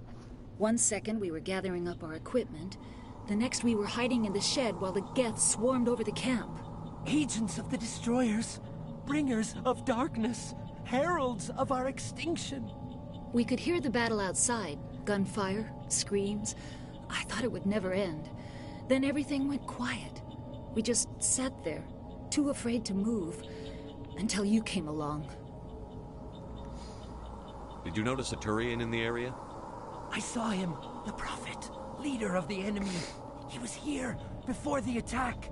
Speaker 19: 1 second we were gathering up our equipment. The next we were hiding in the shed while the Geth swarmed over the camp.
Speaker 9: Agents of the Destroyers. Bringers of darkness. Heralds of our extinction.
Speaker 19: We could hear the battle outside. Gunfire, screams. I thought it would never end. Then everything went quiet. We just sat there, too afraid to move, until you came along.
Speaker 7: Did you notice a Turian in the area?
Speaker 9: I saw him, the Prophet, leader of the enemy. He was here before the attack.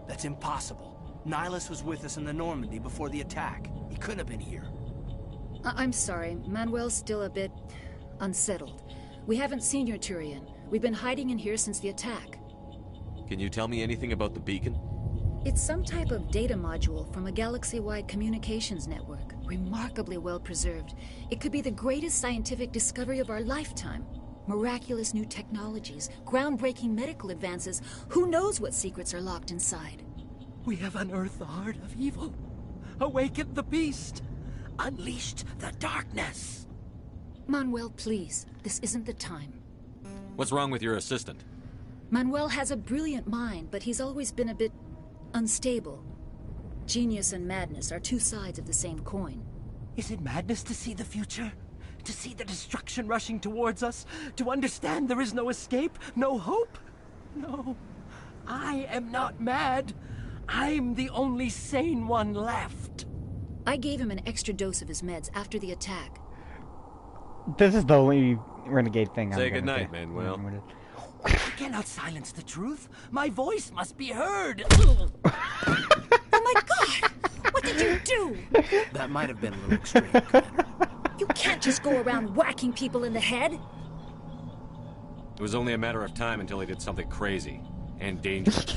Speaker 20: That's impossible. Nihilus was with us in the Normandy before the attack. He couldn't have been here.
Speaker 19: I'm sorry. Manuel's still a bit unsettled. We haven't seen your Turian. We've been hiding in here since the attack.
Speaker 7: Can you tell me anything about the beacon?
Speaker 19: It's some type of data module from a galaxy-wide communications network. Remarkably well preserved. It could be the greatest scientific discovery of our lifetime. Miraculous new technologies, groundbreaking medical advances. Who knows what secrets are locked inside?
Speaker 9: We have unearthed the heart of evil, awakened the beast, unleashed the darkness.
Speaker 19: Manuel, please. This isn't the time.
Speaker 7: What's wrong with your assistant?
Speaker 19: Manuel has a brilliant mind, but he's always been a bit unstable. Genius and madness are two sides of the same coin.
Speaker 9: Is it madness to see the future? To see the destruction rushing towards us? To understand there is no escape? No hope? No. I am not mad. I'm the only sane one left.
Speaker 19: I gave him an extra dose of his meds after the attack.
Speaker 1: This is the only renegade thing I'm
Speaker 7: Say
Speaker 1: gonna
Speaker 7: goodnight,
Speaker 1: do.
Speaker 7: Manuel.
Speaker 9: I cannot silence the truth. My voice must be heard.
Speaker 19: Oh my god! What did you do?
Speaker 20: That might have been a little extreme, Commander.
Speaker 19: You can't just go around whacking people in the head.
Speaker 7: It was only a matter of time until he did something crazy and dangerous.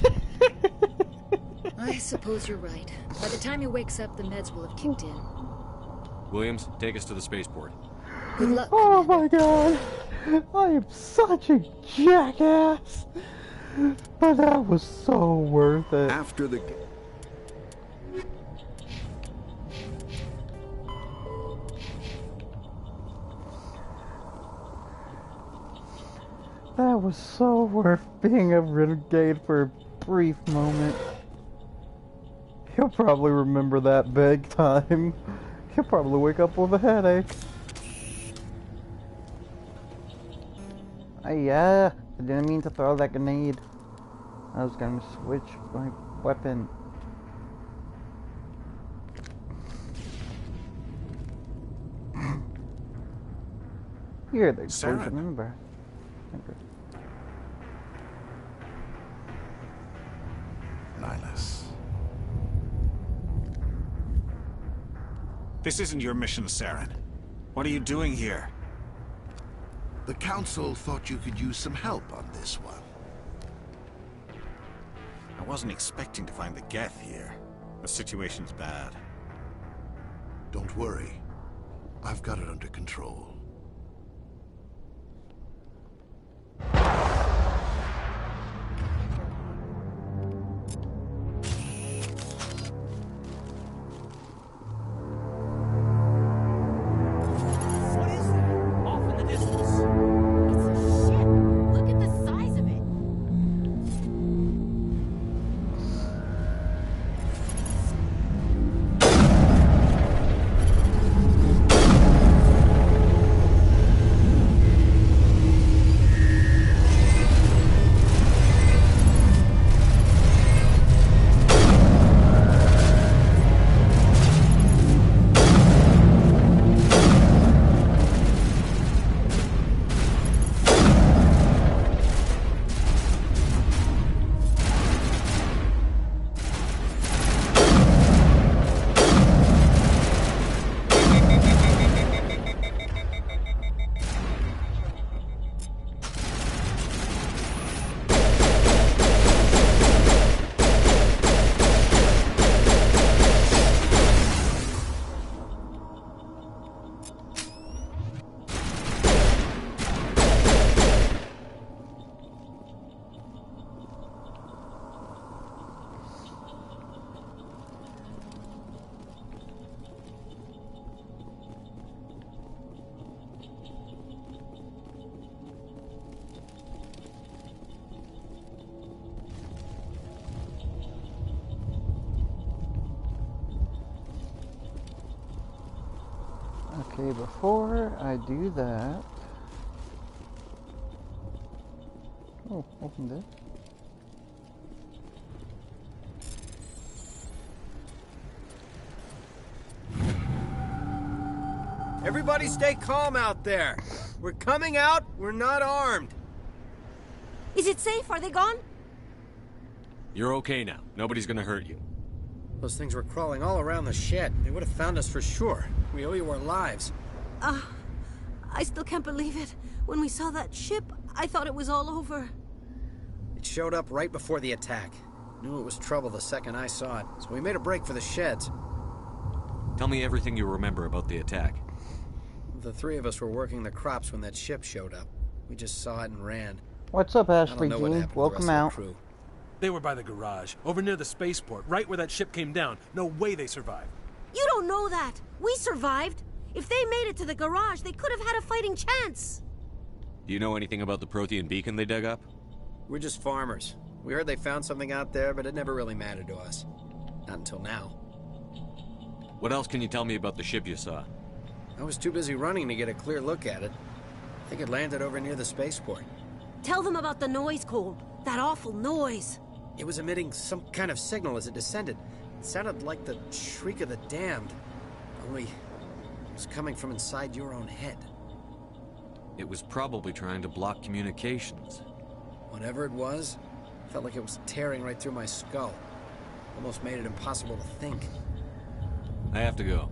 Speaker 19: I suppose you're right. By the time he wakes up, the meds will have kicked in.
Speaker 7: Williams, take us to the spaceport.
Speaker 19: Good luck.
Speaker 1: Oh my god! I am such a jackass! But that was so worth it.
Speaker 10: After the...
Speaker 1: That was so worth being a renegade for a brief moment. He'll probably remember that big time. He'll probably wake up with a headache. Yeah, I didn't mean to throw that grenade. I was gonna switch my weapon. You're the
Speaker 15: Sarah.
Speaker 1: remember.
Speaker 15: Nihilus.
Speaker 8: This isn't your mission, Saren. What are you doing here?
Speaker 5: The Council thought you could use some help on this one.
Speaker 8: I wasn't expecting to find the Geth here. The situation's bad.
Speaker 5: Don't worry. I've got it under control.
Speaker 1: Okay, before I do that... Oh, opened it.
Speaker 20: Everybody stay calm out there. We're coming out, we're not armed.
Speaker 21: Is it safe? Are they gone?
Speaker 7: You're okay now. Nobody's gonna hurt you.
Speaker 20: Those things were crawling all around the shed. They would have found us for sure. We owe you our lives.
Speaker 21: I still can't believe it. When we saw that ship, I thought it was all over.
Speaker 20: It showed up right before the attack. Knew it was trouble the second I saw it, so we made a break for the sheds.
Speaker 7: Tell me everything you remember about the attack.
Speaker 20: The three of us were working the crops when that ship showed up. We just saw it and ran.
Speaker 1: What's up, Ashley
Speaker 20: I don't know what
Speaker 1: Jean?
Speaker 20: happened to the
Speaker 1: Welcome
Speaker 20: rest of the
Speaker 1: out.
Speaker 20: crew.
Speaker 2: They were by the garage, over near the spaceport, right where that ship came down. No way they survived.
Speaker 21: You don't know that. We survived. If they made it to the garage, they could have had a fighting chance.
Speaker 7: Do you know anything about the Prothean beacon they dug up?
Speaker 20: We're just farmers. We heard they found something out there, but it never really mattered to us. Not until now.
Speaker 7: What else can you tell me about the ship you saw?
Speaker 20: I was too busy running to get a clear look at it. I think it landed over near the spaceport.
Speaker 21: Tell them about the noise, Cole. That awful noise.
Speaker 20: It was emitting some kind of signal as it descended. It sounded like the shriek of the damned. Only it was coming from inside your own head.
Speaker 7: It was probably trying to block communications.
Speaker 20: Whatever it was, felt like it was tearing right through my skull. Almost made it impossible to think.
Speaker 7: I have to go.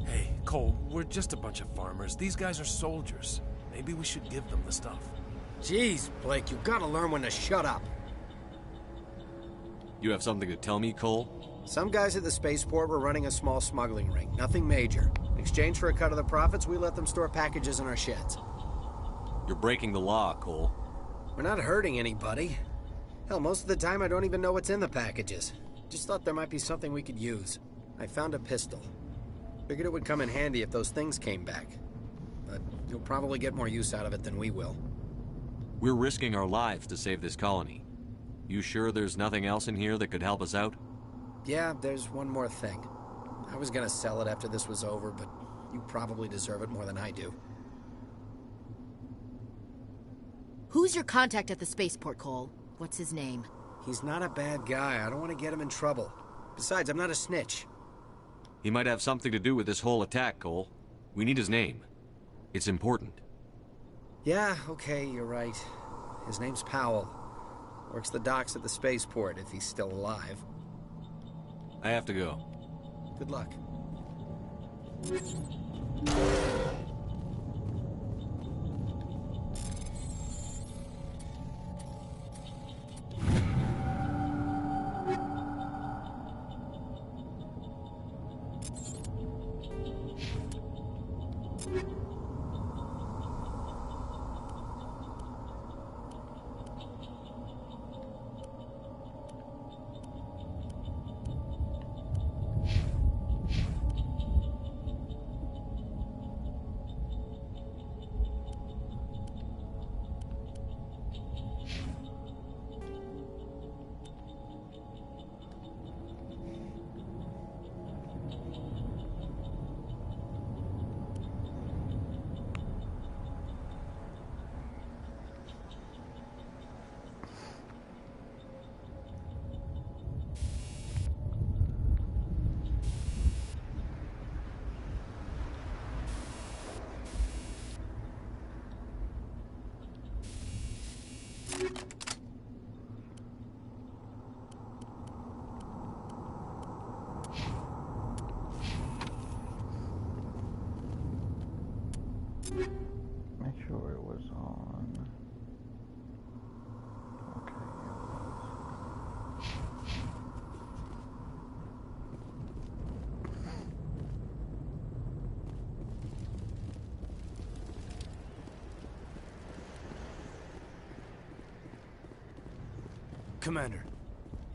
Speaker 2: Hey, Cole, we're just a bunch of farmers. These guys are soldiers. Maybe we should give them the stuff.
Speaker 20: Jeez, Blake, you gotta learn when to shut up.
Speaker 7: You have something to tell me, Cole?
Speaker 20: Some guys at the spaceport were running a small smuggling ring. Nothing major. In exchange for a cut of the profits, we let them store packages in our sheds.
Speaker 7: You're breaking the law, Cole.
Speaker 20: We're not hurting anybody. Hell, most of the time I don't even know what's in the packages. Just thought there might be something we could use. I found a pistol. Figured it would come in handy if those things came back. But you'll probably get more use out of it than we will.
Speaker 7: We're risking our lives to save this colony. You sure there's nothing else in here that could help us out?
Speaker 20: Yeah, there's one more thing. I was gonna sell it after this was over, but you probably deserve it more than I do.
Speaker 18: Who's your contact at the spaceport, Cole? What's his name?
Speaker 20: He's not a bad guy. I don't want to get him in trouble. Besides, I'm not a snitch.
Speaker 7: He might have something to do with this whole attack, Cole. We need his name. It's important.
Speaker 20: Yeah, okay, you're right. His name's Powell. Works the docks at the spaceport, if he's still alive.
Speaker 7: I have to go.
Speaker 20: Good luck.
Speaker 1: Make sure it was on. Okay, it was.
Speaker 2: Commander,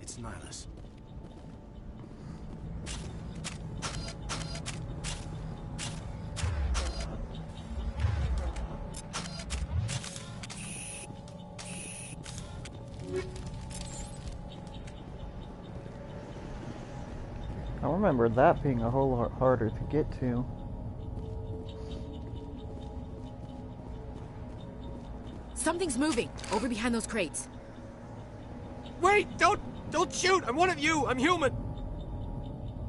Speaker 2: it's Nihilus.
Speaker 1: I remember that being a whole lot harder to get to.
Speaker 18: Something's moving, over behind those crates.
Speaker 9: Wait! Don't shoot! I'm one of you! I'm human!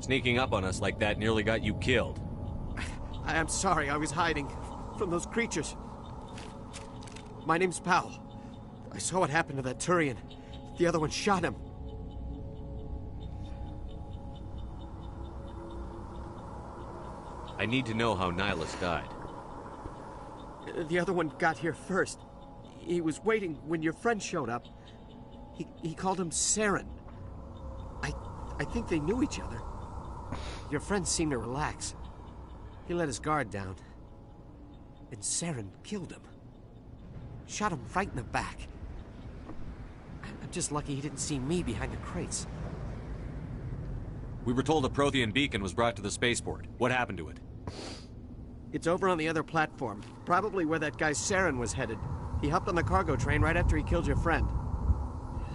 Speaker 7: Sneaking up on us like that nearly got you killed.
Speaker 9: I'm sorry, I was hiding from those creatures. My name's Powell. I saw what happened to that Turian. The other one shot him.
Speaker 7: I need to know how Nihilus died.
Speaker 9: The other one got here first. He was waiting when your friend showed up. He called him Saren. I think they knew each other. Your friend seemed to relax. He let his guard down. And Saren killed him. Shot him right in the back. I'm
Speaker 20: just lucky he didn't see me behind the crates.
Speaker 7: We were told a Prothean beacon was brought to the spaceport. What happened to it?
Speaker 20: It's over on the other platform. Probably where that guy Saren was headed. He hopped on the cargo train right after he killed your friend.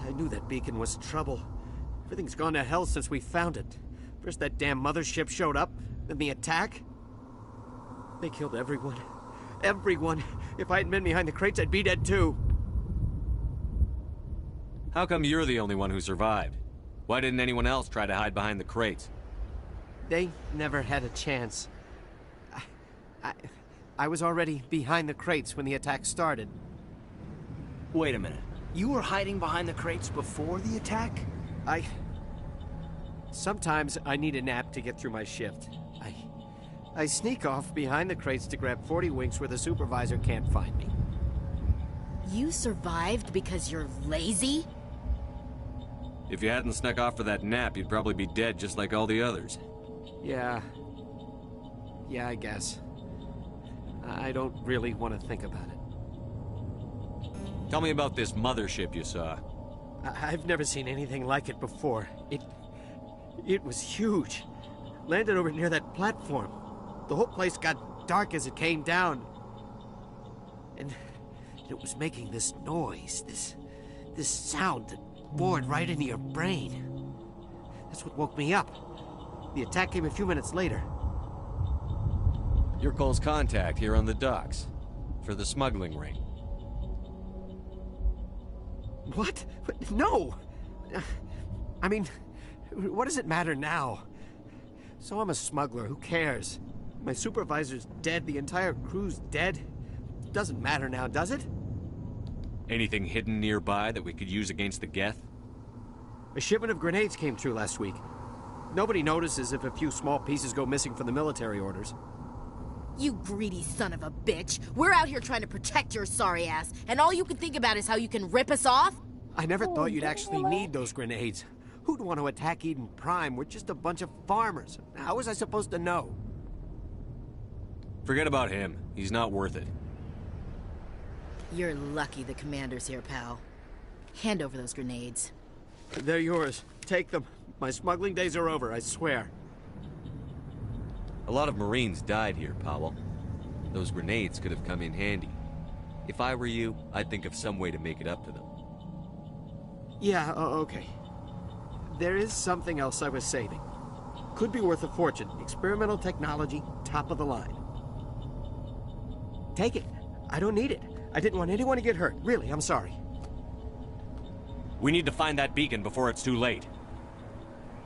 Speaker 20: I knew that beacon was trouble. Everything's gone to hell since we found it. First that damn mothership showed up, then the attack. They killed everyone. Everyone. If I hadn't been behind the crates, I'd be dead too.
Speaker 7: How come you're the only one who survived? Why didn't anyone else try to hide behind the crates?
Speaker 20: They never had a chance. I was already behind the crates when the attack started.
Speaker 9: Wait a minute. You were hiding behind the crates before the attack?
Speaker 20: Sometimes I need a nap to get through my shift. I sneak off behind the crates to grab 40 winks where the supervisor can't find me.
Speaker 18: You survived because you're lazy?
Speaker 7: If you hadn't snuck off for that nap, you'd probably be dead just like all the others.
Speaker 20: Yeah, I guess. I don't really want to think about it.
Speaker 7: Tell me about this mothership you saw.
Speaker 20: I've never seen anything like it before. It was huge. Landed over near that platform. The whole place got dark as it came down. And it was making this noise, this sound that bored right into your brain. That's what woke me up. The attack came a few minutes later.
Speaker 7: You're Cole's contact here on the docks. For the smuggling ring.
Speaker 20: What? No! I mean, what does it matter now? So I'm a smuggler, who cares? My supervisor's dead, the entire crew's dead. Doesn't matter now, does it?
Speaker 7: Anything hidden nearby that we could use against the Geth?
Speaker 20: A shipment of grenades came through last week. Nobody notices if a few small pieces go missing from the military orders.
Speaker 18: You greedy son of a bitch. We're out here trying to protect your sorry ass, and all you can think about is how you can rip us off?
Speaker 20: I never thought you'd actually need those grenades. Who'd want to attack Eden Prime? We're just a bunch of farmers. How was I supposed to know?
Speaker 7: Forget about him. He's not worth it.
Speaker 18: You're lucky the commander's here, pal. Hand over those grenades.
Speaker 20: They're yours. Take them. My smuggling days are over, I swear.
Speaker 7: A lot of Marines died here, Powell. Those grenades could have come in handy. If I were you, I'd think of some way to make it up to them.
Speaker 20: Yeah, okay. There is something else I was saving. Could be worth a fortune. Experimental technology, top of the line. Take it. I don't need it. I didn't want anyone to get hurt. Really, I'm sorry.
Speaker 7: We need to find that beacon before it's too late.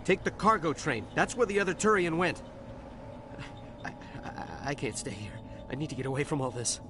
Speaker 20: Take the cargo train. That's where the other Turian went. I can't stay here. I need to get away from all this.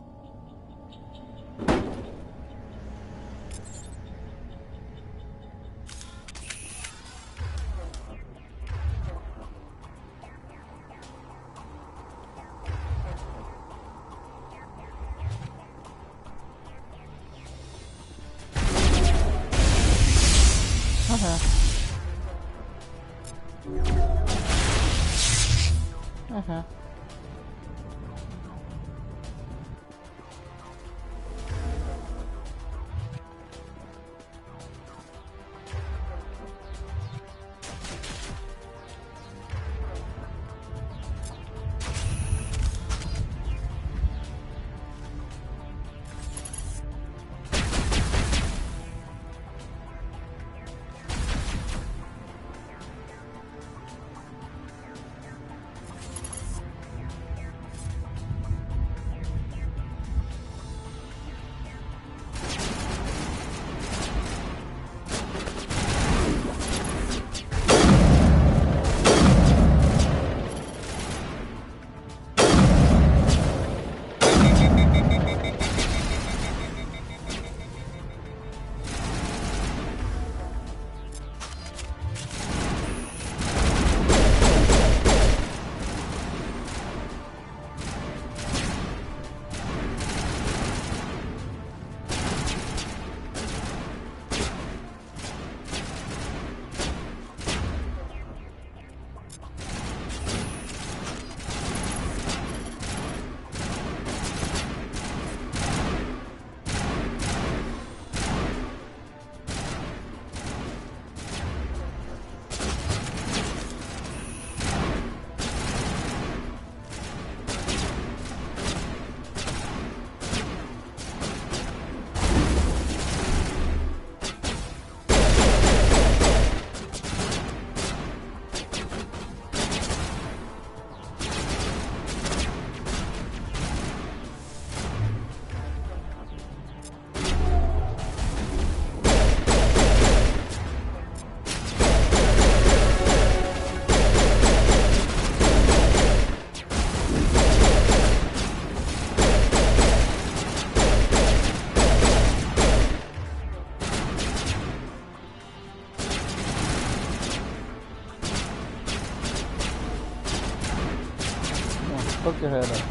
Speaker 1: Poke your head up.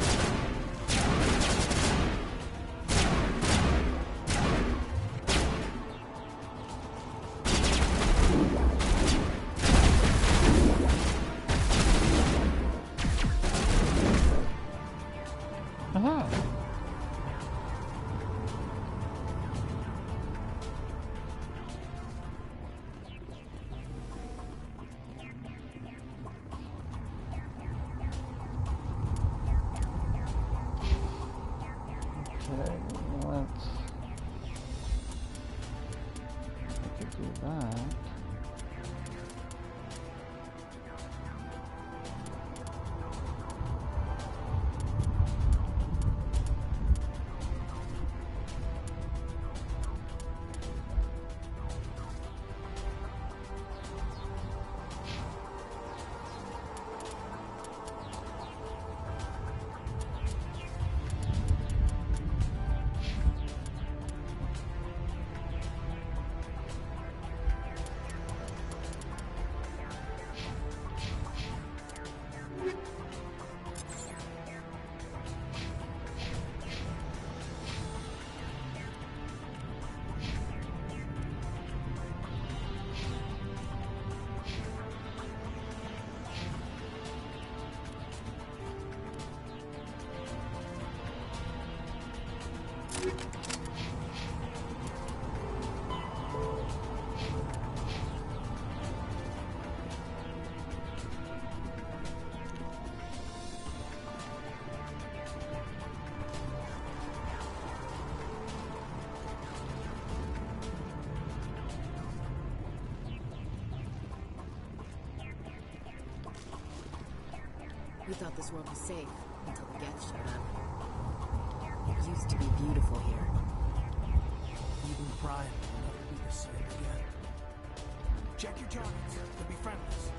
Speaker 18: We thought this world was safe until the Geth showed up. It used to be beautiful here.
Speaker 9: Even Prime will never be the same again. Check your targets. They'll be friendlies.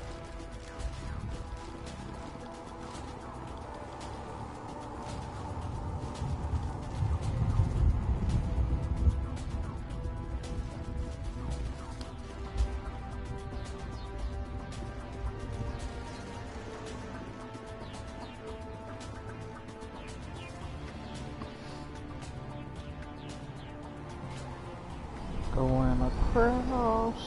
Speaker 1: Going across.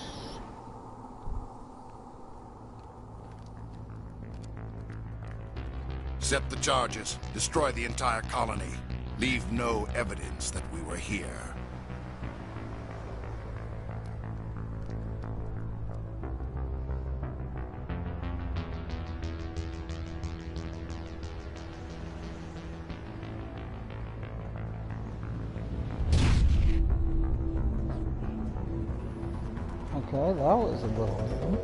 Speaker 3: Set the charges. Destroy the entire colony. Leave no evidence that we were here.
Speaker 1: Okay, that was a little item.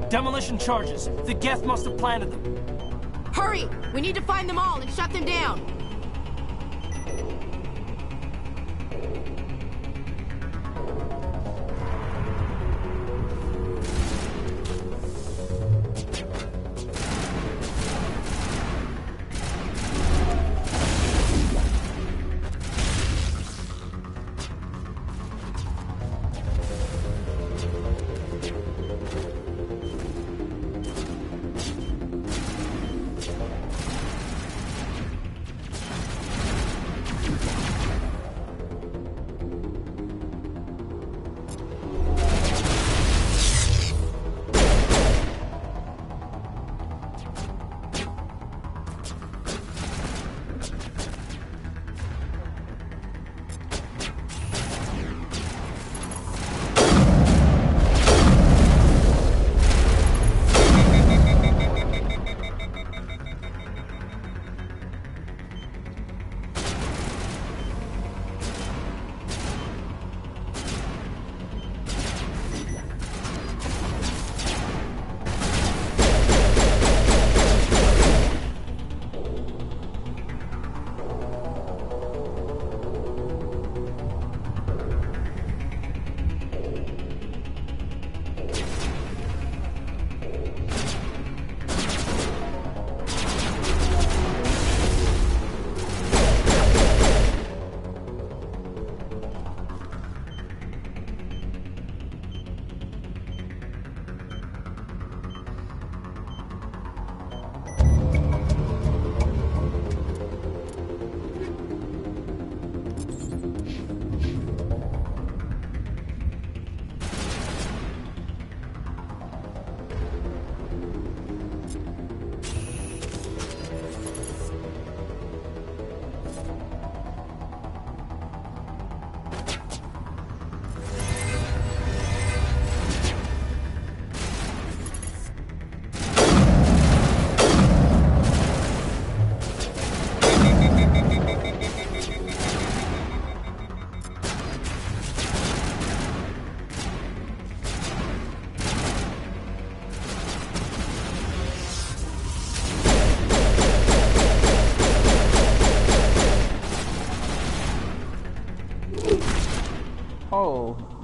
Speaker 9: Demolition charges. The Geth must have planted them.
Speaker 21: Hurry! We need to find them all and shut them down.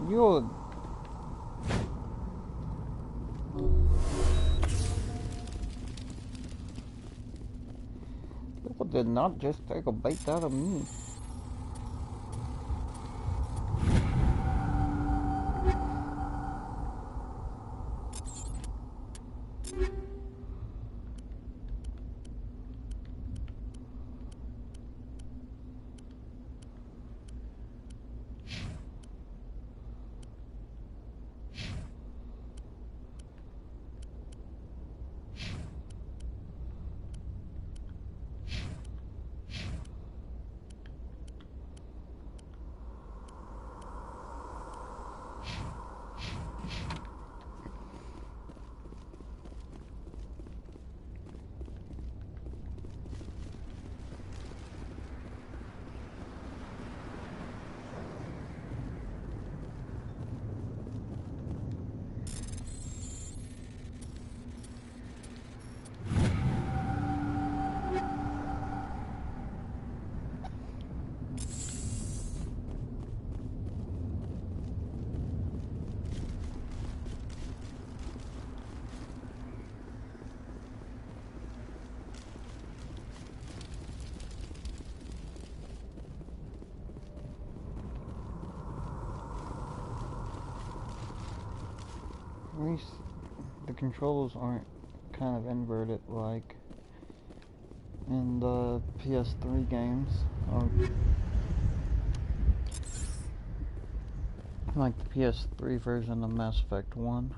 Speaker 1: You. People did not just take a bite out of me. At least the controls aren't kind of inverted like in the PS3 games, or like the PS3 version of Mass Effect 1.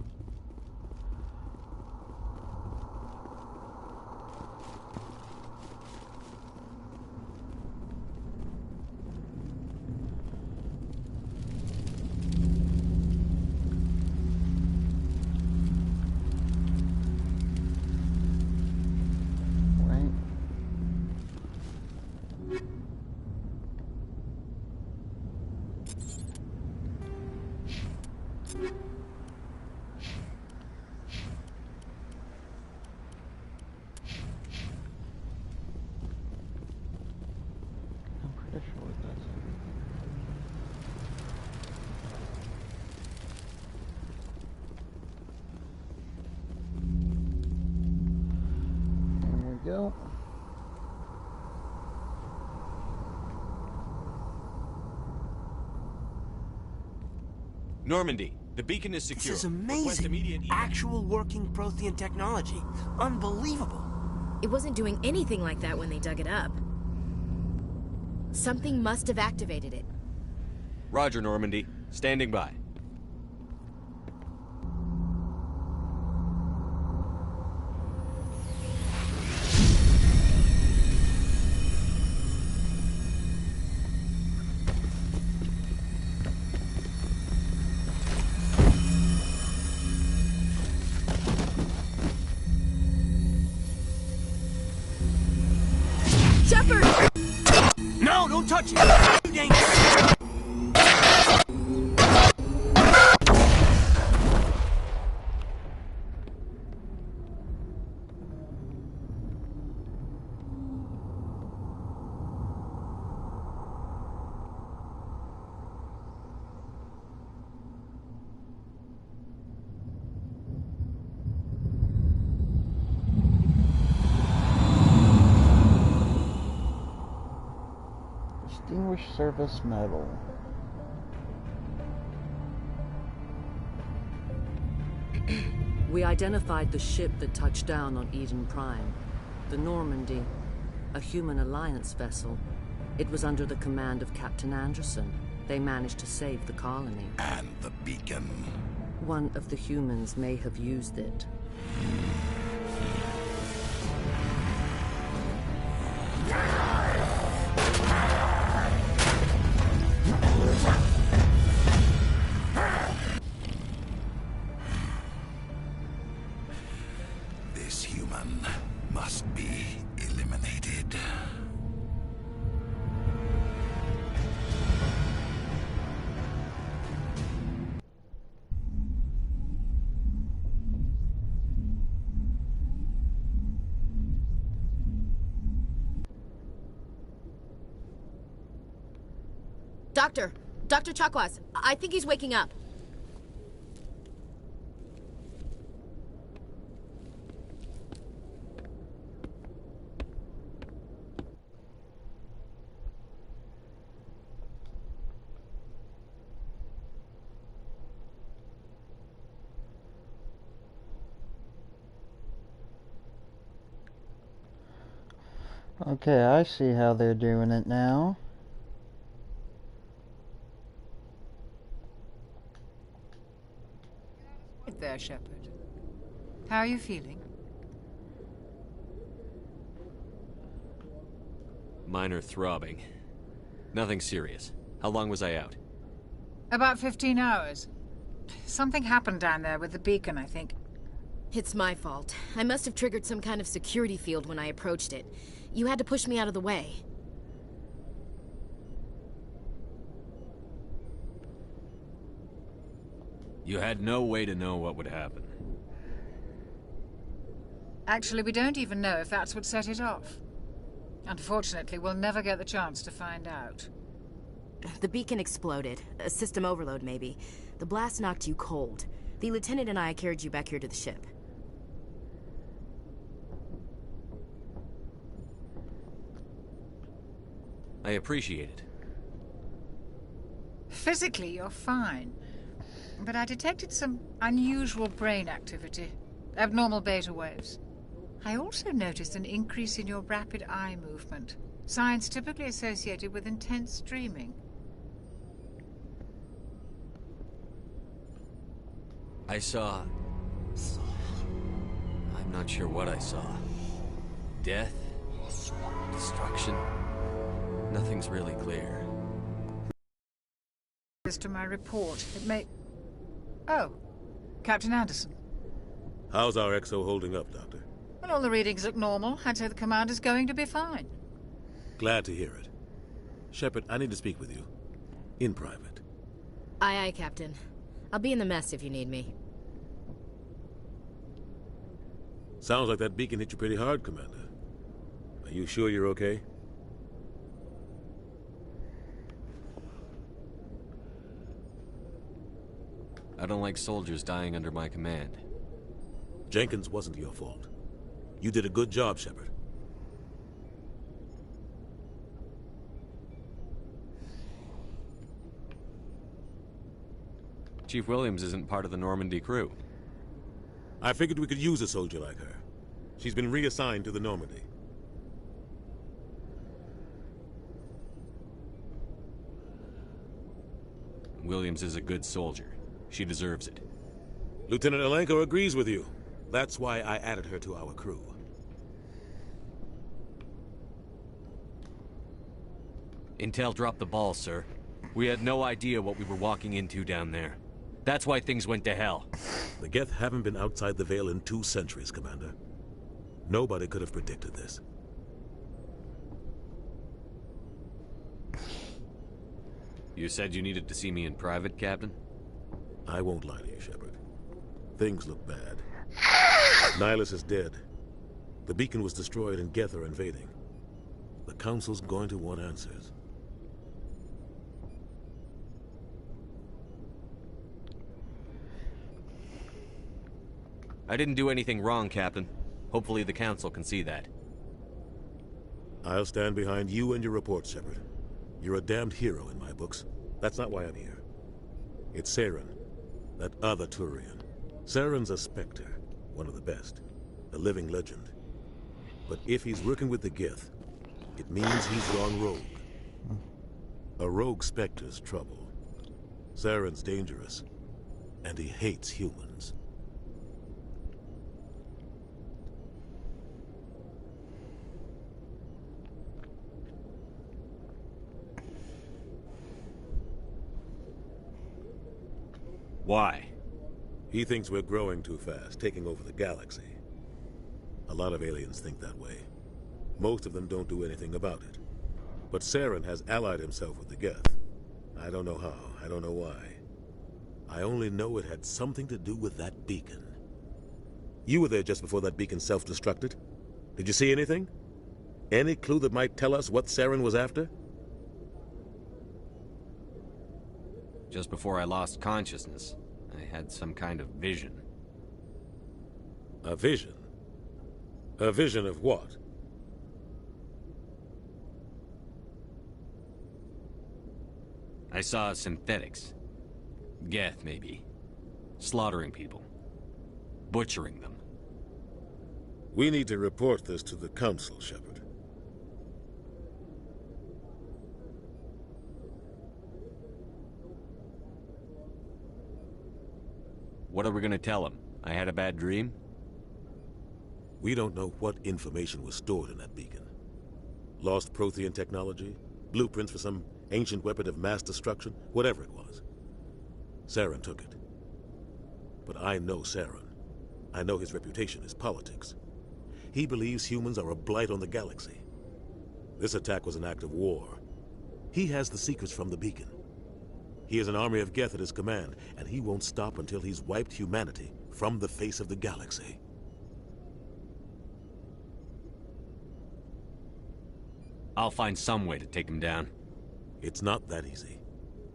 Speaker 1: Go.
Speaker 7: Normandy, the beacon is secure.
Speaker 9: This is amazing. Actual working Prothean technology. Unbelievable.
Speaker 18: It wasn't doing anything like that when they dug it up. Something must have activated it.
Speaker 7: Roger, Normandy. Standing by.
Speaker 9: No, don't touch it! Too dangerous!
Speaker 1: Distinguished Service Medal.
Speaker 4: We identified the ship that touched down on Eden Prime. The Normandy. A human alliance vessel. It was under the command of Captain Anderson. They managed to save the colony.
Speaker 3: And the beacon.
Speaker 4: One of the humans may have used it.
Speaker 3: This human must be eliminated.
Speaker 18: Doctor, Dr. Chakwas, I think he's waking up.
Speaker 12: Okay, I see how they're doing it now.
Speaker 14: Right there, Shepard. How are you feeling?
Speaker 7: Minor throbbing. Nothing serious. How long was I out?
Speaker 14: About 15 hours. Something happened down there with the beacon, I think.
Speaker 18: It's my fault. I must have triggered some kind of security field when I approached it. You had to push me out of the way.
Speaker 7: You had no way to know what would happen.
Speaker 14: Actually, we don't even know if that's what set it off. Unfortunately, we'll never get the chance to find out.
Speaker 18: The beacon exploded. A system overload, maybe. The blast knocked you cold. The lieutenant and I carried you back here to the ship.
Speaker 7: I appreciate it.
Speaker 14: Physically, you're fine. But I detected some unusual brain activity. Abnormal beta waves. I also noticed an increase in your rapid eye movement. Signs typically associated with intense dreaming.
Speaker 7: I saw... I'm not sure what I saw. Death? Destruction? Nothing's really clear.
Speaker 14: This to my report. It may... Oh, Captain Anderson.
Speaker 15: How's our XO holding up, Doctor?
Speaker 14: Well, all the readings look normal. I'd say the commander's going to be fine.
Speaker 15: Glad to hear it. Shepard, I need to speak with you. In private.
Speaker 18: Aye, aye, Captain. I'll be in the mess if you need me.
Speaker 15: Sounds like that beacon hit you pretty hard, Commander. Are you sure you're okay?
Speaker 7: I don't like soldiers dying under my command.
Speaker 15: Jenkins wasn't your fault. You did a good job, Shepard.
Speaker 7: Chief Williams isn't part of the Normandy crew.
Speaker 15: I figured we could use a soldier like her. She's been reassigned to the Normandy.
Speaker 7: Williams is a good soldier. She deserves it.
Speaker 15: Lieutenant Alenko agrees with you. That's why I added her to our crew.
Speaker 7: Intel dropped the ball, sir. We had no idea what we were walking into down there. That's why things went to hell.
Speaker 15: The Geth haven't been outside the Veil in 2 centuries, Commander. Nobody could have predicted this.
Speaker 7: You said you needed to see me in private, Captain?
Speaker 15: I won't lie to you, Shepard. Things look bad. Nihilus is dead. The beacon was destroyed and Geth are invading. The Council's going to want answers.
Speaker 7: I didn't do anything wrong, Captain. Hopefully the Council can see that.
Speaker 15: I'll stand behind you and your report, Shepard. You're a damned hero in my books. That's not why I'm here. It's Saren, that other Turian. Saren's a Spectre, one of the best, a living legend. But if he's working with the Geth, it means he's gone rogue. A rogue Spectre's trouble. Saren's dangerous, and he hates humans.
Speaker 7: Why?
Speaker 15: He thinks we're growing too fast, taking over the galaxy. A lot of aliens think that way. Most of them don't do anything about it. But Saren has allied himself with the Geth. I don't know how, I don't know why. I only know it had something to do with that beacon. You were there just before that beacon self-destructed. Did you see anything? Any clue that might tell us what Saren was after?
Speaker 7: Just before I lost consciousness, I had some kind of vision.
Speaker 15: A vision? A vision of what?
Speaker 7: I saw synthetics. Geth, maybe. Slaughtering people. Butchering them.
Speaker 15: We need to report this to the Council, Shepard.
Speaker 7: What are we gonna tell him? I had a bad dream?
Speaker 15: We don't know what information was stored in that beacon. Lost Prothean technology? Blueprints for some ancient weapon of mass destruction? Whatever it was. Saren took it. But I know Saren. I know his reputation is politics. He believes humans are a blight on the galaxy. This attack was an act of war. He has the secrets from the beacon. He has an army of Geth at his command, and he won't stop until he's wiped humanity from the face of the galaxy.
Speaker 7: I'll find some way to take him down.
Speaker 15: It's not that easy.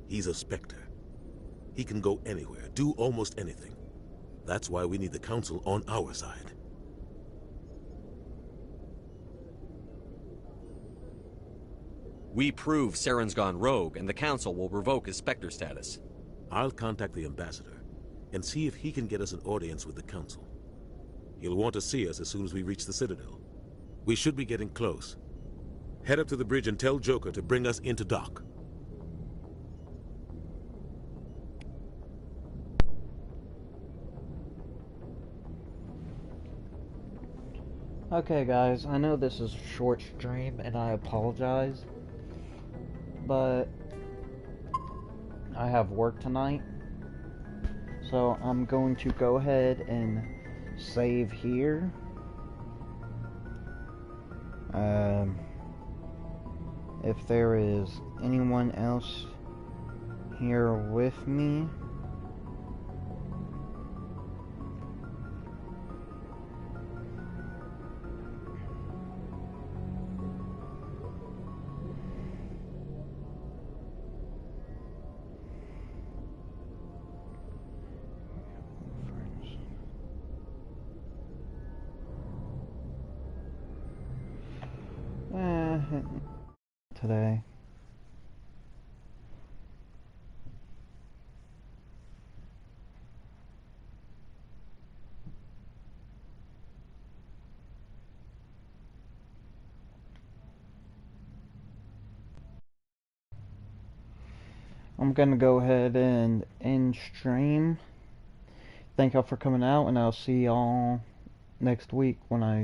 Speaker 15: He's a Spectre. He can go anywhere, do almost anything. That's why we need the Council on our side.
Speaker 7: We prove Saren's gone rogue, and the Council will revoke his Spectre status.
Speaker 15: I'll contact the Ambassador, and see if he can get us an audience with the Council. He'll want to see us as soon as we reach the Citadel. We should be getting close. Head up to the bridge and tell Joker to bring us into dock.
Speaker 12: Okay guys, I know this is a short stream and I apologize, but I have work tonight, so I'm going to go ahead and save here. If there is anyone else here with me, today. I'm gonna go ahead and end stream. Thank y'all for coming out, and I'll see y'all next week when I